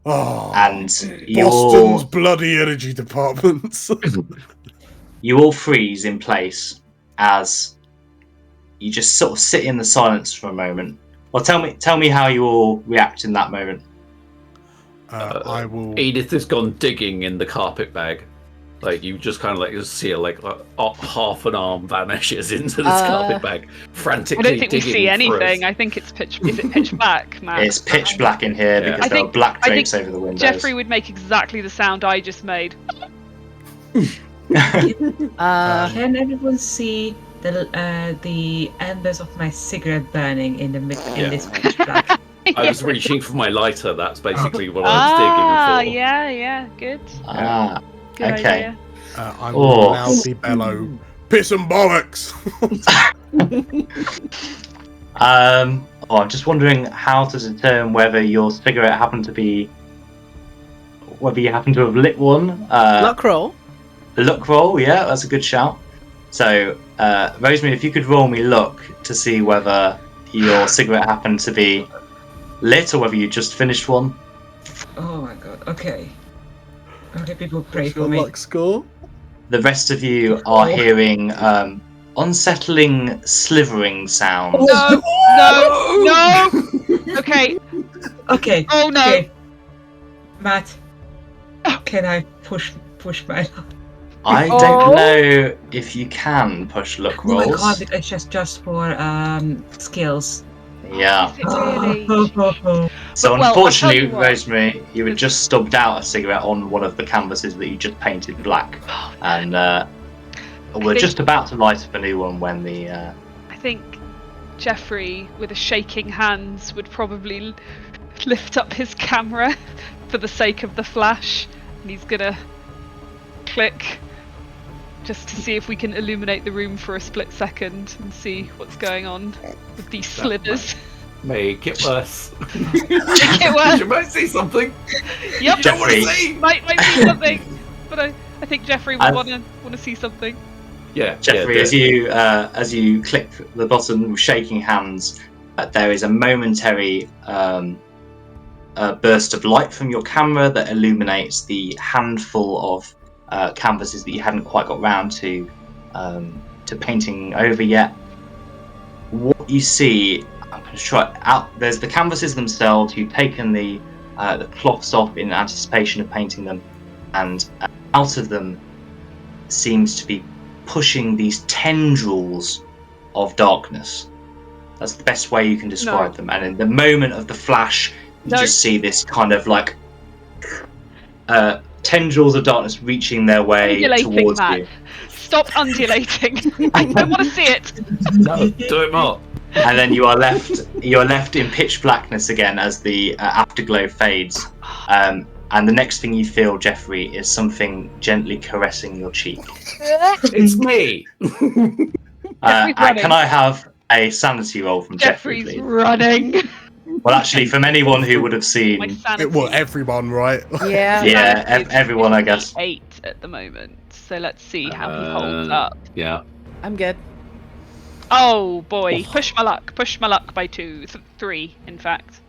Oh, And Boston's bloody energy departments. you all freeze in place as you just sort of sit in the silence for a moment. Well, tell me how you all react in that moment. I will. Edith has gone digging in the carpet bag. Like, you just kind of like see her like half an arm vanishes into this carpet bag, frantically I don't think we digging see for anything. us. I think it's pitch. Is it pitch black, Matt? It's pitch black in here because there are black drapes over the windows. Jeffrey would make exactly the sound I just made. Can everyone see the embers of my cigarette burning in this pitch black? I was reaching for my lighter. That's basically what I was digging for. Yeah, good. Good okay. idea. I will loudly bellow, piss and bollocks! I'm just wondering how to determine whether your cigarette whether you happen to have lit one. Luck roll. Luck roll, yeah, that's a good shout. So, Rosemary, if you could roll me luck to see whether your cigarette happened to be lit or whether you just finished one. Oh my god, okay. Okay, people pray What's for your me. luck score? The rest of you are hearing unsettling slivering sounds. No! Okay. Okay. Oh no! Okay. Matt, can I push my luck? I don't know if you can push luck No, I rolls. can't. It's just for skills. Yeah. Is it really? So Well, I'll unfortunately, tell you what. Rosemary, you had just stubbed out a cigarette on one of the canvases that you just painted black, and we're just about to light up a new one when the. I think Jeffrey, with a shaking hands, would probably lift up his camera for the sake of the flash, and he's gonna click just to see if we can illuminate the room for a split second and see what's going on with these slithers. Make it worse. Make it worse. You might see something. Yep. You don't want to Jeffrey. see. Might see something, but I think Jeffrey would want to see something. Yeah, Jeffrey, as you click the button with shaking hands, there is a momentary burst of light from your camera that illuminates the handful of canvases that you hadn't quite got round to painting over yet. What you see, I'm going to try out. There's the canvases themselves. You've taken the cloths off in anticipation of painting them, and out of them seems to be pushing these tendrils of darkness. That's the best way you can describe them. And in the moment of the flash, you just see this kind of like tendrils of darkness reaching their way towards Matt. you. Stop undulating. I don't want to see it. No, do it more. And then you are left in pitch blackness again as the afterglow fades. And the next thing you feel, Jeffrey, is something gently caressing your cheek. It's me. Can I have a sanity roll from Jeffrey, Jeffrey's please? running. Well, actually, from anyone who would have My seen... sanity. Well, everyone, right? Yeah. Yeah, sanity is everyone, I guess. 8 at the moment. So let's see how he holds up. Yeah. I'm good. Oh boy, push my luck by 2, 3 in fact.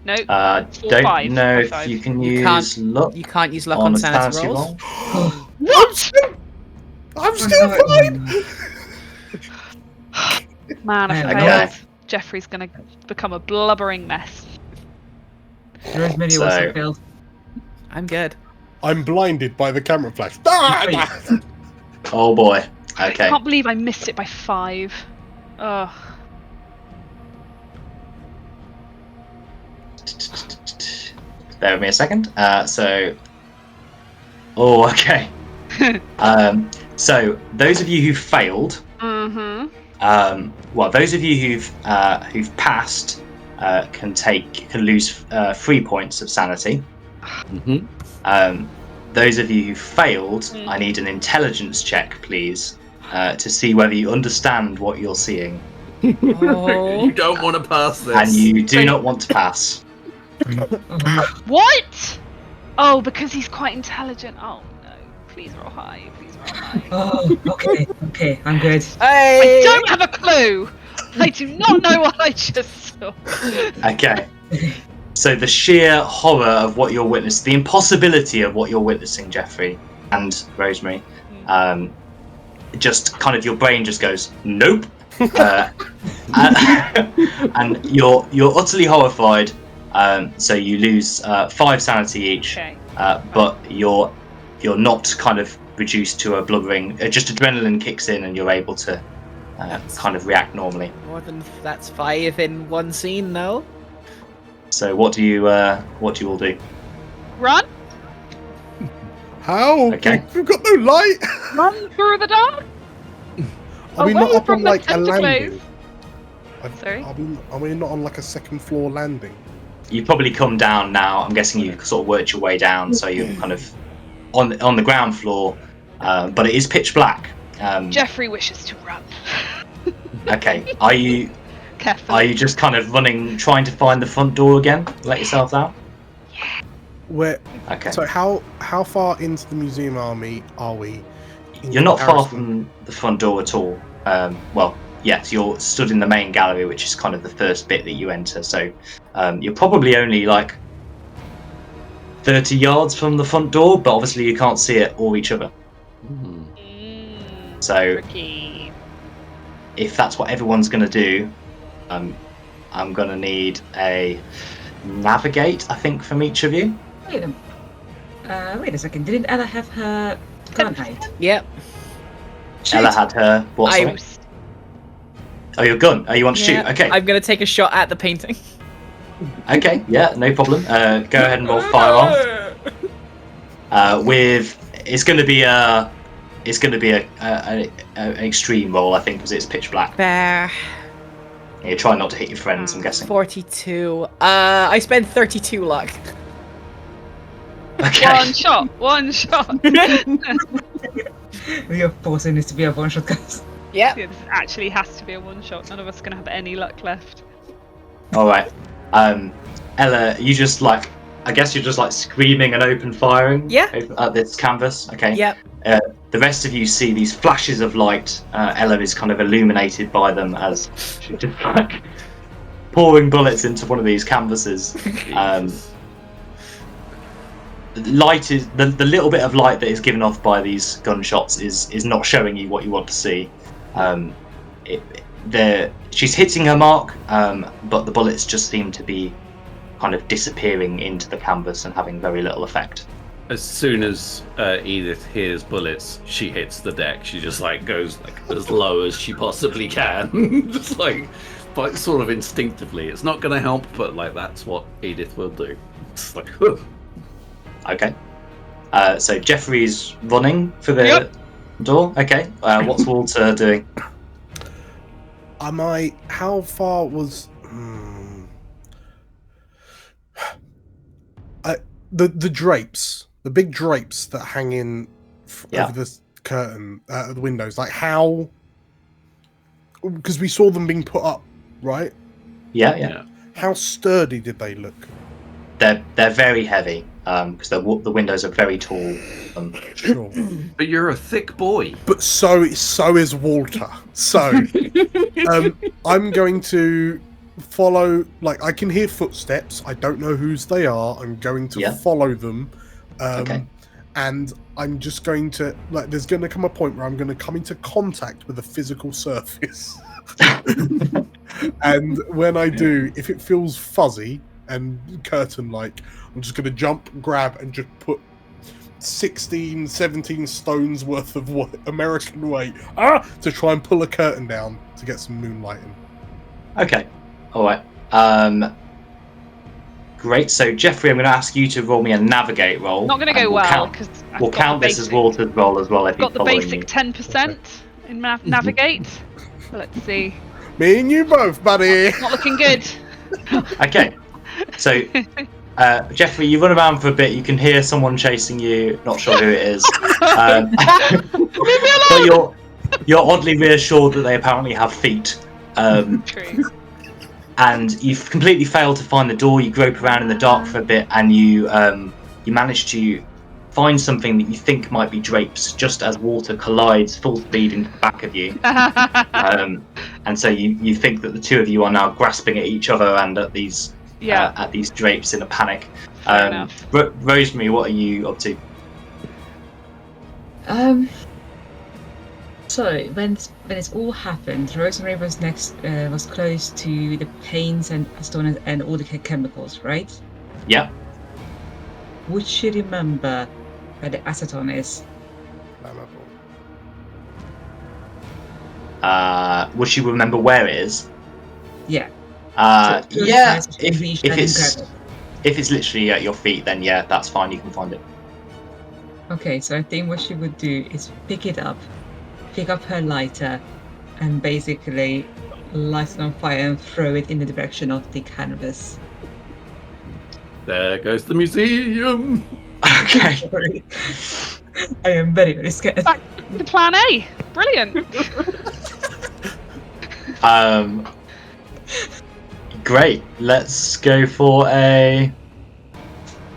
No, 4, Don't 5, know if 5. you can You use luck You can't use luck on on a sanity sanity rolls. roll. What? I'm still fine! Man, I Okay. failed. Jeffrey's gonna become a blubbering mess. Rosemary So- also failed. I'm good. I'm blinded by the camera flash. Oh boy. I Okay. can't believe I missed it by 5. Ugh. Bear with me a second. Oh, okay. So those of you who failed, those of you who've passed can lose 3 points of sanity. Those of you who failed, I need an intelligence check, please, to see whether you understand what you're seeing. Oh. You don't want to pass this. And you do not want to pass. What? Oh, because he's quite intelligent. Oh no! Please roll high. Please roll high. Oh, okay, I'm good. I don't have a clue. I do not know what I just saw. Okay. So the sheer horror of what you're witnessing, the impossibility of what you're witnessing, Jeffrey and Rosemary, just kind of your brain just goes, nope. And you're utterly horrified. So you lose 5 sanity each, but you're not kind of reduced to a blubbering. Just adrenaline kicks in, and you're able to kind of react normally. More than that's 5 in one scene, no? So what do you all do? Run! How? Okay. We've got no light. Run through the dark! Are we not Away up from on the like a landing? tentacles. Sorry? Are we not on like a second floor landing? You've probably come down now. I'm guessing you've sort of worked your way down, so you're kind of on the ground floor, but it is pitch black. Jeffrey wishes to run. Okay. Are you just kind of running, trying to find the front door again? Let yourself out? Where? Okay. So how far into the museum army are we? You're not far from the front door at all. Well, yes, you're stood in the main gallery, which is kind of the first bit that you enter. So you're probably only like 30 yards from the front door, but obviously you can't see it or each other. So Tricky. if that's what everyone's going to do, I'm going to need a navigate, I think, from each of you. Wait a second. Didn't Ella have her gun height? Yep. Ella had her what? Sorry? Oh, your gun. Oh, you want to shoot? Okay. I'm gonna take a shot at the painting. Okay. Yeah, no problem. Go ahead and roll firearm. It's going to be an extreme roll, I think, because it's pitch black. You try not to hit your friends, I'm guessing. 42. I spent 32 luck. Okay. One shot. We are forcing this to be a one-shot, guys. Yep. This actually has to be a one shot. None of us are going to have any luck left. All right. Ella, you just I guess you're just screaming and open firing. Yeah. At this canvas. Okay. Yep. The rest of you see these flashes of light. Ella is kind of illuminated by them as she's just pouring bullets into one of these canvases. Light is the little bit of light that is given off by these gunshots is not showing you what you want to see. She's hitting her mark, but the bullets just seem to be kind of disappearing into the canvas and having very little effect. As soon as Edith hears bullets, she hits the deck. She just goes as low as she possibly can, just but sort of instinctively. It's not going to help, but that's what Edith will do. It's Okay. So Jeffrey's running for the door. Okay. What's Walter doing? How far was? The drapes, the big drapes that hang in over the curtain, the windows. How? Because we saw them being put up, right? Yeah. How sturdy did they look? They're very heavy. Because the windows are very tall. Sure. But you're a thick boy. But so is Walter. So I'm going to follow. I can hear footsteps. I don't know whose they are. I'm going to follow them. Okay. And I'm just going to there's going to come a point where I'm going to come into contact with a physical surface. And when I do, if it feels fuzzy and curtain-like, I'm just going to jump, grab, and just put 16, 17 stones worth of American weight to try and pull a curtain down to get some moonlight in. Okay. All right. Great. So Jeffrey, I'm going to ask you to roll me a navigate roll. Not going to and go we'll well count- because We'll count this as Walter's roll as well if I've got he's the following basic you. 10% in navigate. Let's see. Me and you both, buddy. Not looking good. Okay. So Jeffrey, you run around for a bit. You can hear someone chasing you. Not sure who it is. Leave me But alone. you're oddly reassured that they apparently have feet. True. And you've completely failed to find the door. You grope around in the dark for a bit, and you manage to find something that you think might be drapes, just as water collides full speed into the back of you. And so you think that the two of you are now grasping at each other and at these drapes in a panic. Fair enough. Rosemary, what are you up to? So when it's all happened, Rosemary was was close to the paints and acetone and all the chemicals, right? Yeah. Would she remember where the acetone is? Would she remember where it is? Yeah. Yeah. So if If it's literally at your feet, then yeah, that's fine. You can find it. Okay, so I think what she would do is pick it up, pick up her lighter, and basically light it on fire and throw it in the direction of the canvas. There goes the museum. Okay. Sorry. I am very, very scared. Back to plan A. Brilliant. Great. Let's go for a.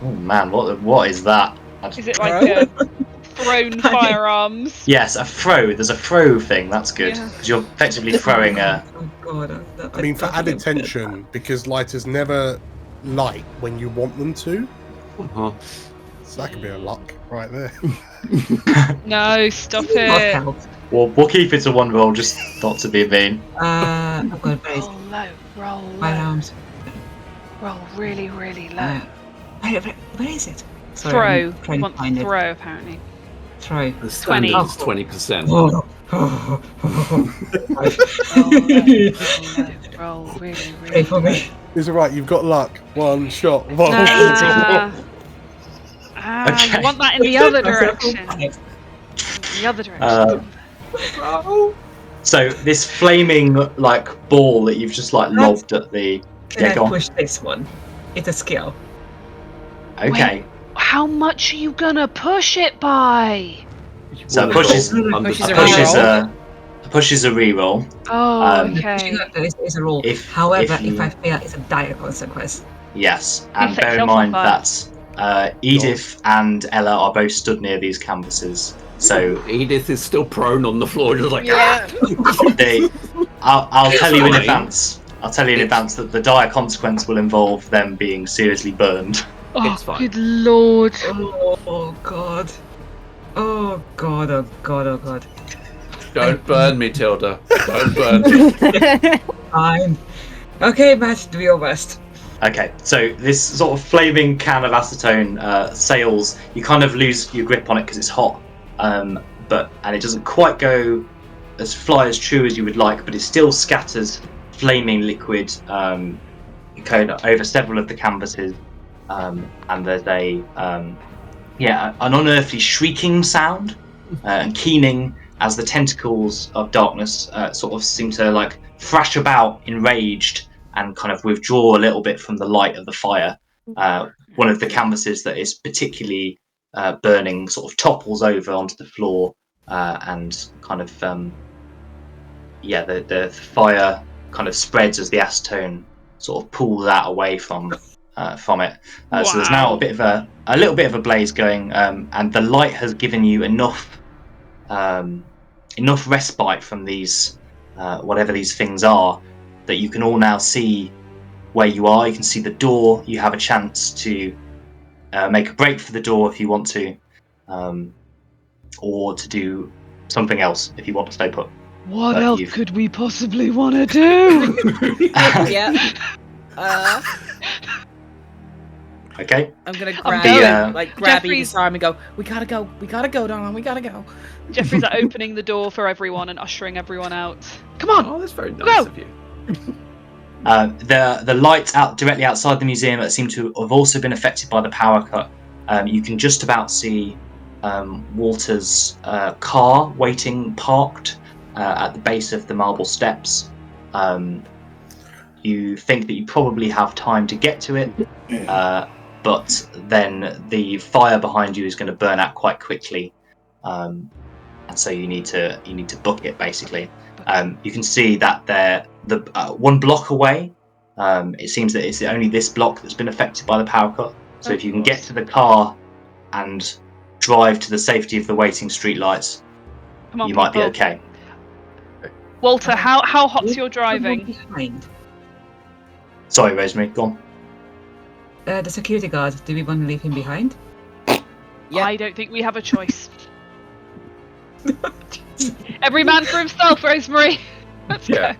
Oh man, what is that? Is it like a thrown firearms? Yes, a throw. There's a throw thing. That's good. Yeah. 'Cause you're effectively throwing a. Oh god. I mean, for added tension, because lighters never light when you want them to. Uh-huh. So that could be a luck right there. No, stop Not it. help. We'll keep it to one roll, just not to be mean. I've got very Roll low. Roll low. firearms. Roll really, really low. Where is it? Sorry, Throw. I'm You trying to want find it. throw, apparently. Throw. The 20. standard is 20%. Roll really, really Pray for low. me. It's alright, you've got luck. One shot. You want that in the other direction. The other direction. So this flaming like ball that you've just like lobbed at the. Can Yeah, go I on. push this one? It's a skill. Okay. How much are you gonna push it by? So push is Push is a push is a reroll. Oh, Pushing okay. up is a roll. If- However, if you- if I fail, it's a dire consequence. Yes, and You set bear in yourself on mind fire. that Edith and Ella are both stood near these canvases. So Edith is still prone on the floor, just like I'll tell you in Fine. advance. I'll tell you in advance that the dire consequence will involve them being seriously burned. Oh, It's fine. good lord. Oh god. Oh god, oh god, oh god. Don't burn me, Tilda. Don't burn me. Fine. Okay, Matt, do your best. Okay, so this sort of flaming can of acetone sails. You kind of lose your grip on it because it's hot, and it doesn't quite go fly as true as you would like, but it still scatters flaming liquid over several of the canvases, and there's an unearthly shrieking sound and keening as the tentacles of darkness sort of seem to like thrash about enraged and kind of withdraw a little bit from the light of the fire. One of the canvases that is particularly burning sort of topples over onto the floor, and kind of the fire kind of spreads as the acetone sort of pulls that away from it. So there's now a little bit of a blaze going, and the light has given you enough respite from these whatever these things are, that you can all now see where you are. You can see the door. You have a chance to make a break for the door if you want to, or to do something else if you want to stay put. What But else you've- could we possibly want to do? Yeah. Okay. I'm gonna I'm grab going. grab Jeffrey's- Edith's arm and go, we gotta go, darling, we gotta go. Jeffrey's like opening the door for everyone and ushering everyone out. Come on! Oh, that's very nice Go. of you. The lights out directly outside the museum that seem to have also been affected by the power cut. You can just about see Walter's car waiting parked at the base of the marble steps. You think that you probably have time to get to it, but then the fire behind you is going to burn out quite quickly, and so you need to book it basically. You can see that the 1 block away. It seems that it's only this block that's been affected by the power cut. So if you can get to the car and drive to the safety of the waiting streetlights, you might be okay. Walter, how hot's your driving? Behind. Sorry, Rosemary, go on. The security guard, do we want to leave him behind? Yeah. I don't think we have a choice. Every man for himself, Rosemary. Let's go.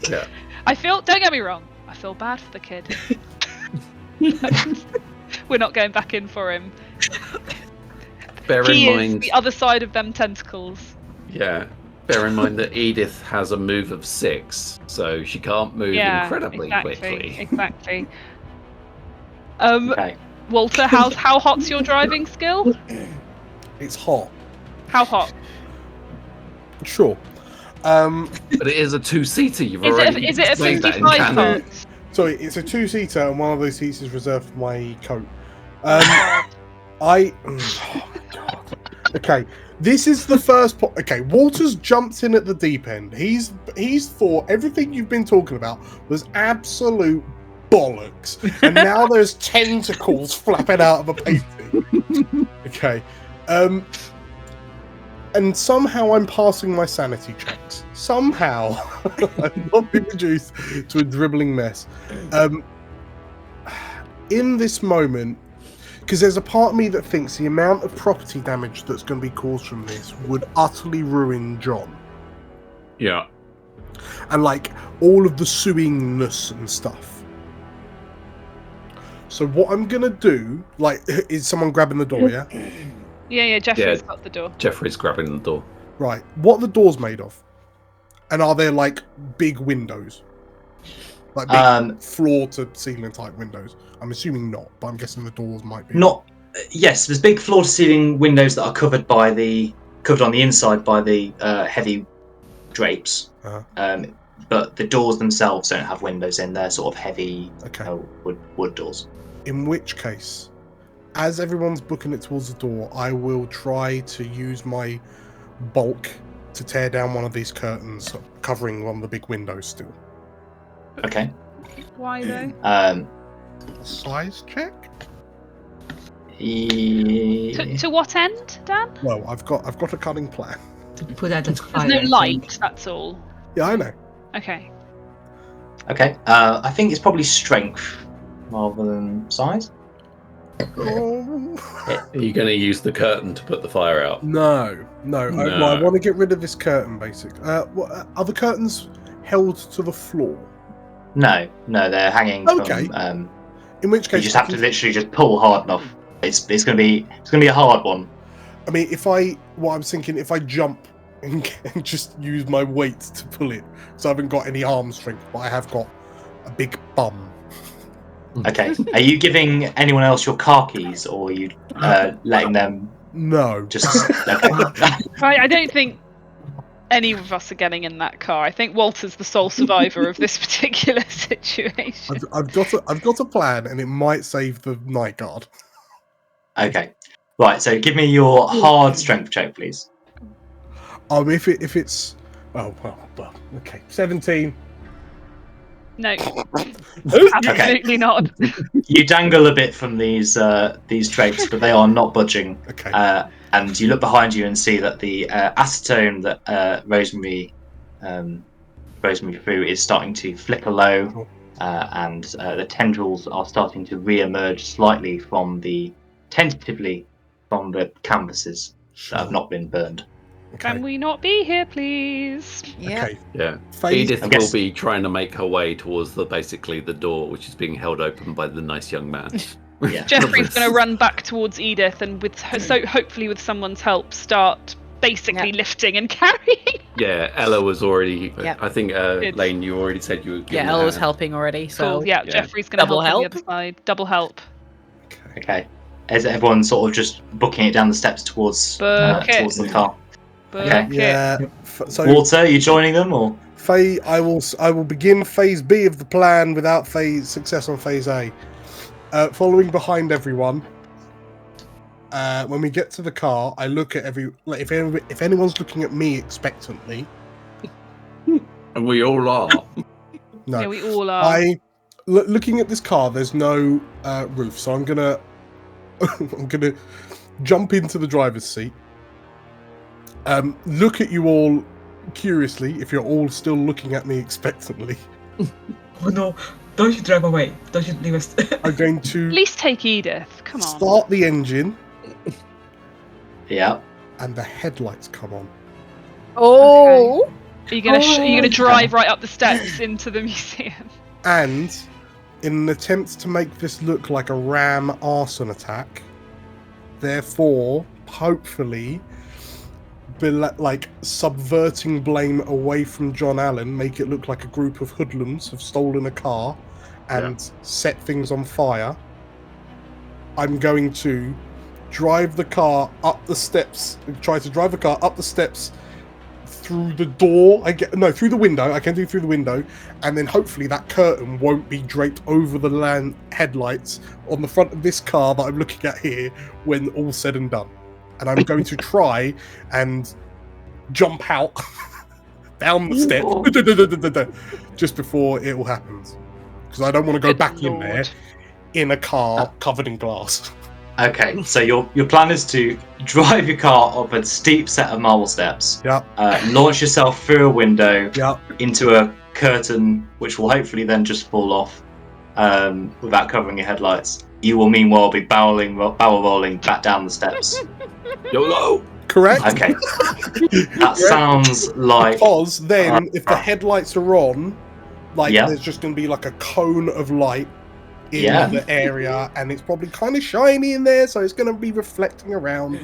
Yeah. don't get me wrong, I feel bad for the kid. We're not going back in for him. Bear He in is mind. the other side of them tentacles. Yeah. Bear in mind that Edith has a move of 6, so she can't move incredibly quickly. Exactly. Okay. Walter, how hot's your driving skill? It's hot. How hot? Sure. But it is a 2-seater. You've already Is it a explained that in 55 canon. hot? Sorry, it's a 2-seater, and one of those seats is reserved for my coat. Okay, this is the first point. Okay, Walter's jumped in at the deep end. He's thought everything you've been talking about was absolute bollocks, and now there's tentacles flapping out of a painting. Okay, and somehow I'm passing my sanity checks. Somehow I've not been reduced to a dribbling mess. In this moment, because there's a part of me that thinks the amount of property damage that's going to be caused from this would utterly ruin John. Yeah. And like all of the suingness and stuff. So what I'm going to do, like, is someone grabbing the door, yeah? Yeah, Jeffrey's got the door. Jeffrey's grabbing the door. Right. What are the doors made of? And are there like big windows? Like big floor to ceiling type windows? I'm assuming not, but I'm guessing the doors might be. Yes, there's big floor to ceiling windows that are covered on the inside by the heavy drapes. Uh-huh. But the doors themselves don't have windows in. They're sort of heavy wood doors. In which case, as everyone's booking it towards the door, I will try to use my bulk to tear down one of these curtains covering one of the big windows still. Okay. Why though? Size check? To what end, Dan? Well, I've got a cunning plan. To put out that There's fire. no I think. light, that's all. Yeah, I know. Okay. Okay. I think it's probably strength rather than size. Oh. Are you going to use the curtain to put the fire out? No. No. I want to get rid of this curtain, basically. Are the curtains held to the floor? No, they're hanging. Okay. From, In which case, you just have to literally just pull hard enough. It's gonna be a hard one. I mean, if I jump and just use my weight to pull it, so I haven't got any arm strength, but I have got a big bum. Okay. Are you giving anyone else your car keys, or are you letting them? No. Just okay. I don't think any of us are getting in that car. I think Walter's the sole survivor of this particular situation. I've got a plan, and it might save the night guard. Okay. Right. So give me your hard strength check, please. If it's okay, 17. No. Absolutely not. You dangle a bit from these drapes, but they are not budging. Okay. And you look behind you and see that the acetone that Rosemary threw is starting to flicker low, and the tendrils are starting to re-emerge slightly tentatively from the canvases that have not been burned. Okay. Can we not be here, please? Yeah. Okay. Yeah. Phase- Edith I guess- will be trying to make her way towards basically the door, which is being held open by the nice young man. Yeah. Jeffrey's going to run back towards Edith and hopefully with someone's help start basically lifting and carrying. Yeah, Ella was already. Yep. I think Lane, you already said you were. Yeah, Ella was helping already. So Cool. Yeah, yeah. Jeffrey's going to Double help on the help? other side. Double help. Okay. Is everyone sort of just booking it down the steps towards towards the car? Okay. Yeah. So Walter, are you joining them or? I will begin phase B of the plan without success on phase A. Following behind everyone. When we get to the car, I look at if anyone's looking at me expectantly. And we all are. No, Yeah, we all are. Looking at this car. There's no roof, so I'm gonna jump into the driver's seat. Look at you all curiously. If you're all still looking at me expectantly. Oh no! Don't you drive away! Don't you leave us? I'm going to At least take Edith. Come on. start the engine, Yeah. and the headlights come on. Oh. Are you gonna drive right up the steps into the museum? And in an attempt to make this look like a ram arson attack, therefore, hopefully, like subverting blame away from John Allen, make it look like a group of hoodlums have stolen a car and set things on fire. I'm going to drive the car up the steps, try to drive the car up the steps through the door. Through the window. I can do through the window, and then hopefully that curtain won't be draped over the headlights on the front of this car that I'm looking at here when all's said and done. And I'm going to try and jump out down the steps just before it all happens, because I don't want to go back in there in a car covered in glass. Okay, so your plan is to drive your car up a steep set of marble steps. Yeah. Launch yourself through a window. Yeah. Into a curtain, which will hopefully then just fall off without covering your headlights. You will meanwhile be barrel rolling back down the steps. YOLO! Correct? Okay. That sounds like... Because then, if the headlights are on, Yeah. there's just going to be like a cone of light in the area, and it's probably kind of shiny in there, so it's going to be reflecting around.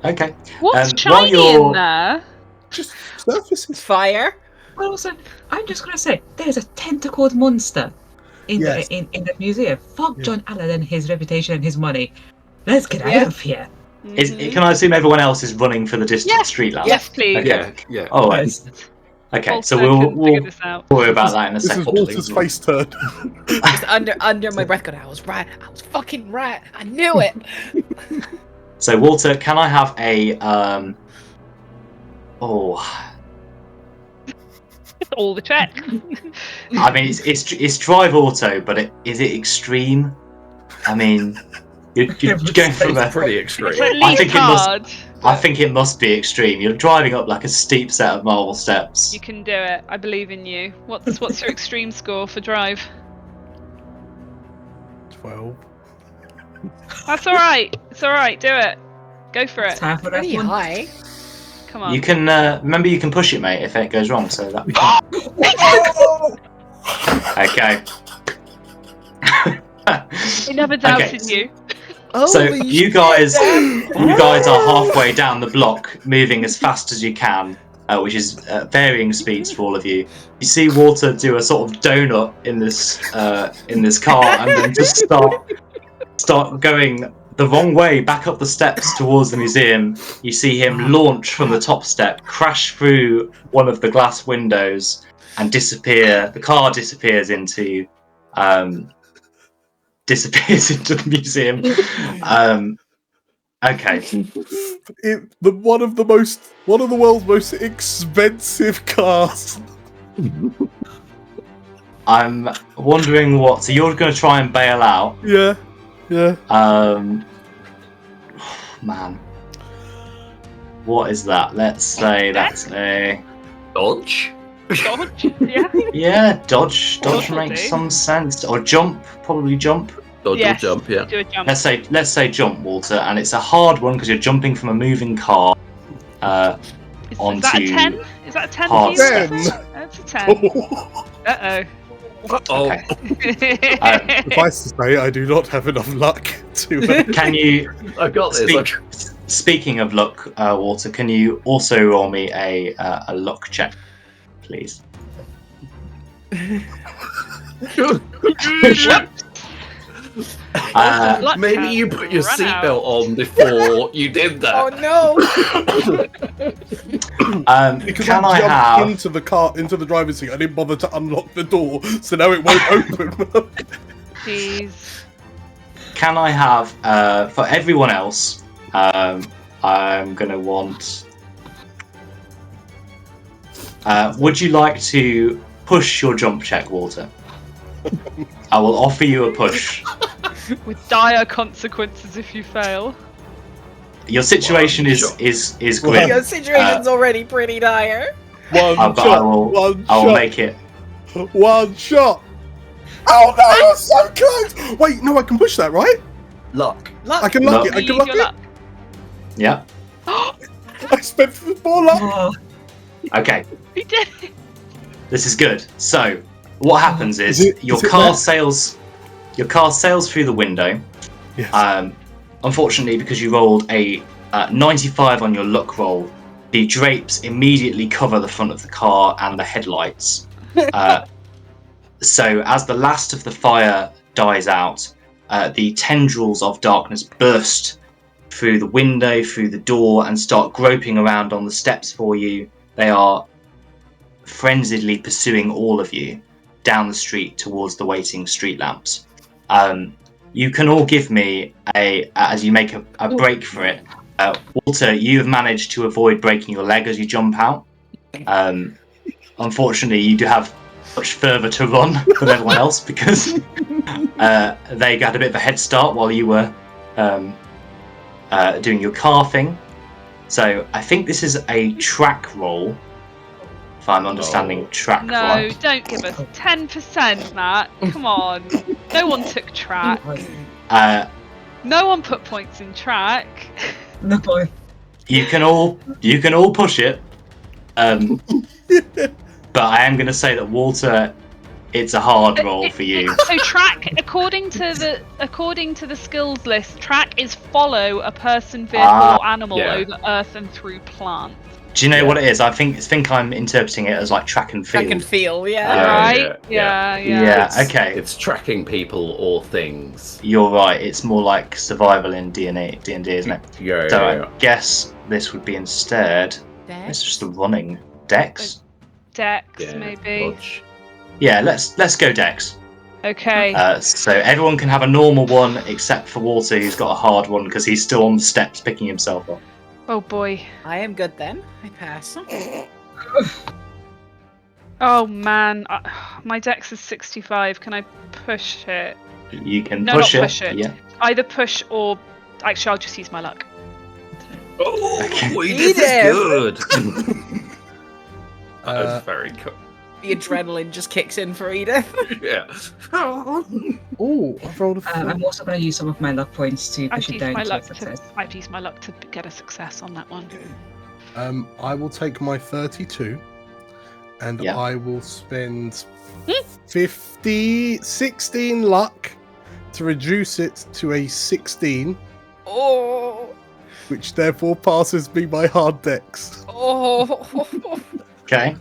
Okay. What's while shiny in there? Just surfaces. Fire. Well, also, I'm just gonna say, there's a tentacled monster in the museum. Fuck John Allen and his reputation and his money. Let's get out of here. Can I assume everyone else is running for the distant street lamp? Yes, please. Okay. Yeah. Oh, right. Yes. Okay, Walter so can we'll figure this out. worry about that in a This second. is Walter's face turn. Just under my breath, going, I was right. I was fucking right. I knew it. So Walter, can I have a All the check. I mean, it's drive auto, but is it extreme? I mean, you're going from a Pretty extreme. It's at least hard. I think it must be extreme. You're driving up like a steep set of marble steps. You can do it. I believe in you. What's your extreme score for drive? 12. That's all right. It's all right. Do it. Go for it. Time for that Pretty one. high. Come on. You can remember you can push it, mate, if it goes wrong. So that we can. Okay. I never doubted you. So you guys are halfway down the block, moving as fast as you can, which is varying speeds for all of you. You see Walter do a sort of donut in this car, and then just start going the wrong way back up the steps towards the museum. You see him launch from the top step, crash through one of the glass windows, and disappear. The car disappears into the museum. Okay. One of the world's most expensive cars. I'm wondering what. So you're going to try and bail out? Yeah. Man. What is that? Let's say that's a Dodge? Dodge? Yeah. yeah. Dodge Dodge will makes do. some sense. Or jump, probably jump. Dodge Yes. or jump, yeah. Do a jump. Let's say jump, Walter, and it's a hard one because you're jumping from a moving car. Is that a onto 10? Is that a 10 hard for you? steps. That's a 10. Uh-oh. Oh, Okay. Suffice to say, I do not have enough luck to. Can you I've got this. speak, speaking of luck, Walter, can you also roll me a luck check, please? Luck Maybe has you put your run seatbelt out. on before you did Oh that. no! Because Can I jumped have? into the car, into the driver's seat. I didn't bother to unlock the door, so now it won't open. Jeez. Can I have? For everyone else, I'm gonna want. Would you like to push your jump check, Walter? I will offer you a push. With dire consequences if you fail. Your situation is grim. Your situation's already pretty dire. One but shot. I will make it. One shot. Oh no, you're so close! Wait, no, I can push that, right? Luck. I can lock Luck. it. I can lock Your it. luck. Yeah. I spent 4 luck. Oh, Okay. He did it. This is good. So, what happens is your is it car wet? sails through the window. Yes. Unfortunately, because you rolled a 95 on your luck roll, the drapes immediately cover the front of the car and the headlights. So, as the last of the fire dies out, the tendrils of darkness burst through the window, through the door, and start groping around on the steps for you. They are frenziedly pursuing all of you down the street towards the waiting street lamps. You can all give me as you make a break for it. Walter, you have managed to avoid breaking your leg as you jump out. Unfortunately, you do have much further to run than everyone else because they got a bit of a head start while you were doing your car thing. So I think this is a track roll, if I'm understanding track No, right. don't give us 10%, Matt. Come on. No one took track. No one put points in track. no. You can all push it, but I am going to say that Walter, it's a hard roll for you. So track, according to the skills list, track is follow a person, vehicle, or animal over earth and through plants. Do you know what it is? I think I'm interpreting it as like track and field. Track and field, yeah. Right? Yeah. Okay. It's tracking people or things. You're right. It's more like survival in D&D, isn't it? Yeah. So I guess this would be instead. It's just the running dex. Dex, maybe. Dodge. Yeah, let's go dex. Okay. So everyone can have a normal one except for Walter, who's got a hard one because he's still on the steps picking himself up. Oh boy. I am good then. I pass. Oh man, my dex is 65. Can I push it? You can No, push not it. push it. Yeah. Either push or actually, I'll just use my luck. Oh, Okay. this is good. Uh, That's very cool. The adrenaline just kicks in for Edith. Yeah. Oh, I've rolled a 4. I'm also going to use some of my luck points to push it down to a success. I've used my luck to get a success on that one. I will take my 32 and Yeah. I will spend 16 luck to reduce it to a 16, Oh. which therefore passes me my hard dex. Oh. Okay.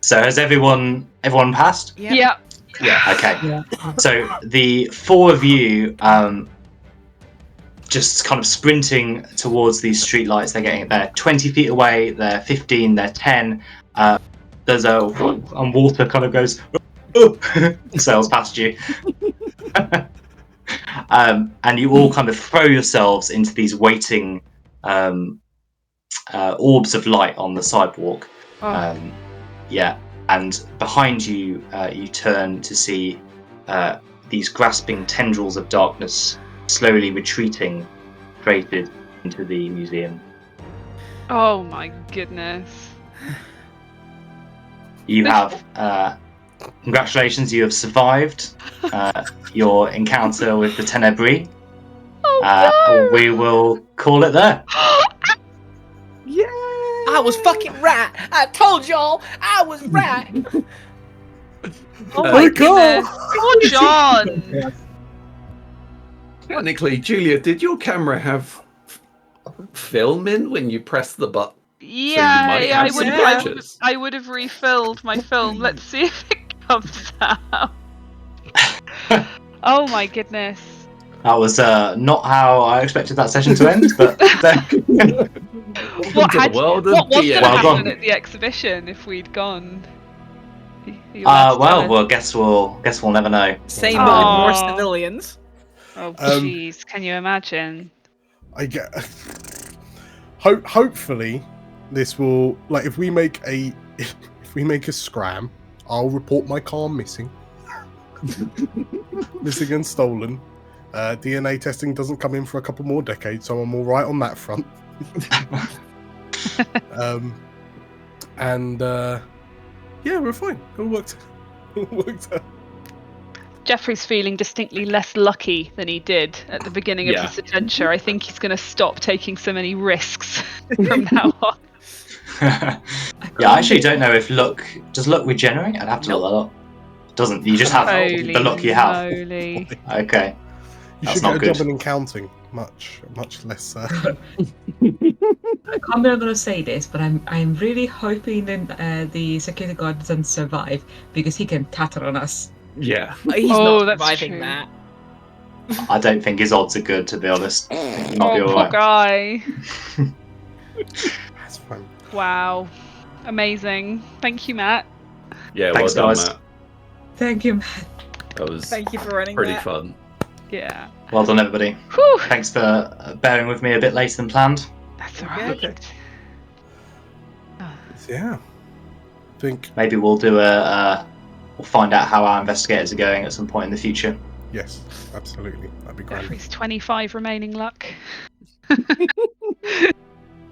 So has everyone passed? Yep. Yeah. Yeah. Okay. Yeah. So the 4 of you just kind of sprinting towards these streetlights. They're 20 feet away. They're 15. They're 10. There's and Walter kind of goes, sails past you. And you all kind of throw yourselves into these waiting orbs of light on the sidewalk. Oh. Yeah, and behind you, you turn to see these grasping tendrils of darkness slowly retreating straight into the museum. Oh my goodness. You have, congratulations, you have survived your encounter with the Tenebris. Oh no! We will call it there. I was fucking right. I told y'all I was right. Oh my goodness. Oh, John. Yeah. Technically, Julia, did your camera have film in when you press the button? Yeah, might I have would. some I would. glitches. I would have refilled my film. Let's see if it comes out. Oh my goodness. That was not how I expected that session to end, but What To the had? world of What was going to D&D. Well happen done. at the exhibition if we'd gone? Are you allowed to tell us? well, guess we'll never know. Same, but with more Aw. civilians. Oh Um, jeez, can you imagine? I get. Hopefully, this will if we make a scram, I'll report my car missing, missing and stolen. DNA testing doesn't come in for a couple more decades, so I'm all right on that front. Yeah, we're fine. It all worked. It all worked out. Jeffrey's feeling distinctly less lucky than he did at the beginning of Yeah. this adventure. I think he's going to stop taking so many risks from now on. Yeah, I actually don't know if does luck regenerate? I'd have to look that up. It doesn't. You just have Holy the luck you have. moly. Okay. You That's should not get a good. job in accounting. Much less. I'm not going to say this, but I'm really hoping that the security guard doesn't survive because he can tatter on us. Yeah. He's Oh, not that's surviving true. that. I don't think his odds are good, to be honest. I think he might be Oh, poor alright. guy. That's fine. Wow. Amazing. Thank you, Matt. Yeah, Thanks, well done, guys. Matt. Thank you, Matt. That was Thank you for running pretty that. fun. Yeah. Well done, everybody. Whew. Thanks for bearing with me a bit later than planned. That's Okay. alright. So, yeah. I think Maybe we'll do we'll find out how our investigators are going at some point in the future. yes, absolutely. That'd be great. Jeffrey's 25 remaining luck.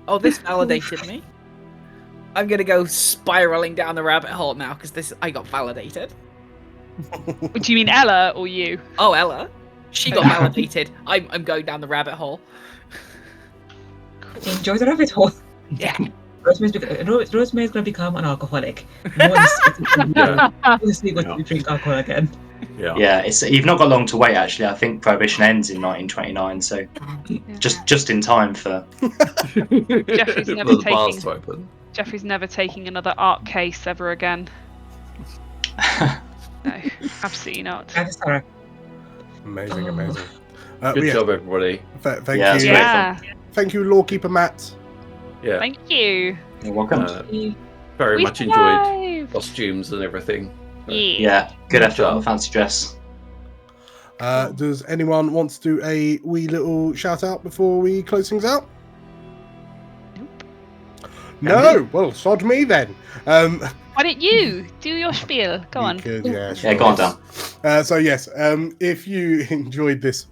Oh, this validated me. I'm gonna go spiraling down the rabbit hole now because I got validated. Do you mean Ella or you? Oh, Ella, she got validated. I'm going down the rabbit hole. Enjoy the rabbit hole. Yeah. Rosemary's going to become an alcoholic. Once we drink alcohol again. Yeah. Yeah, you've not got long to wait. Actually, I think Prohibition ends in 1929, so just in time for. Jeffrey's For never the bars taking. to open. Jeffrey's never taking another art case ever again. No, absolutely not. That is correct. Amazing. Good yeah, job, everybody. Thank Yeah, you. it's Yeah. Thank you, Lorekeeper Matt. Yeah. Thank you. You're welcome. Very We much enjoyed survived. costumes and everything. Yeah, good effort on the fancy dress. Does anyone want to do a wee little shout out before we close things out? No. Well, sod me then. Why don't you do your spiel? Go you on. could, yeah, Yeah, sure. go on, Dan. So yes, if you enjoyed this,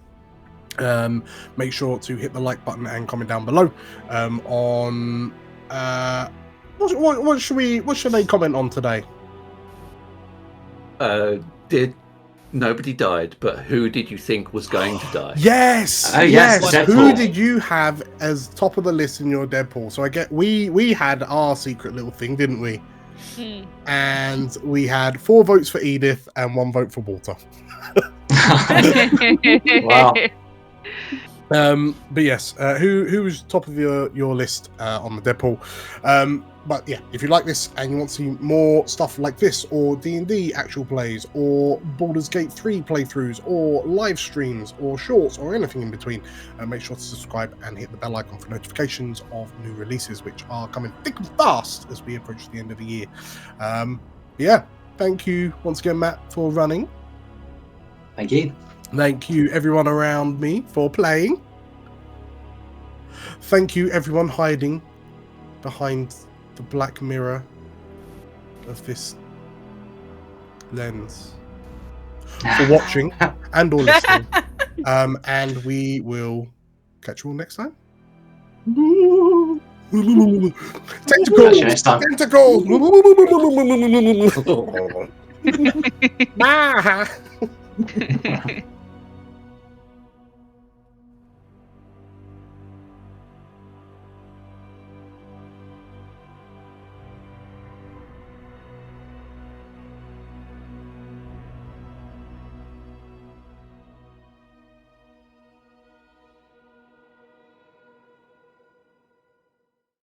make sure to hit the like button and comment down below on what should they comment on today? Nobody died, but who did you think was going to die? Yes, Oh, yes, yes. Deadpool. Who did you have as top of the list in your Deadpool? So we had our secret little thing, didn't we? Hmm. And we had 4 votes for Edith and 1 vote for Walter. Wow. But yes, who's top of your list on the Deadpool? But yeah, if you like this and you want to see more stuff like this, or D&D actual plays, or Baldur's Gate 3 playthroughs, or live streams, or shorts, or anything in between, make sure to subscribe and hit the bell icon for notifications of new releases, which are coming thick and fast as we approach the end of the year. Yeah, thank you once again, Matt, for running. Thank you. Thank you, everyone around me, for playing. Thank you, everyone hiding behind the black mirror of this lens, for watching and or listening. And we will catch you all next time. Tentacles! Catch you next time. Tentacles! Bye!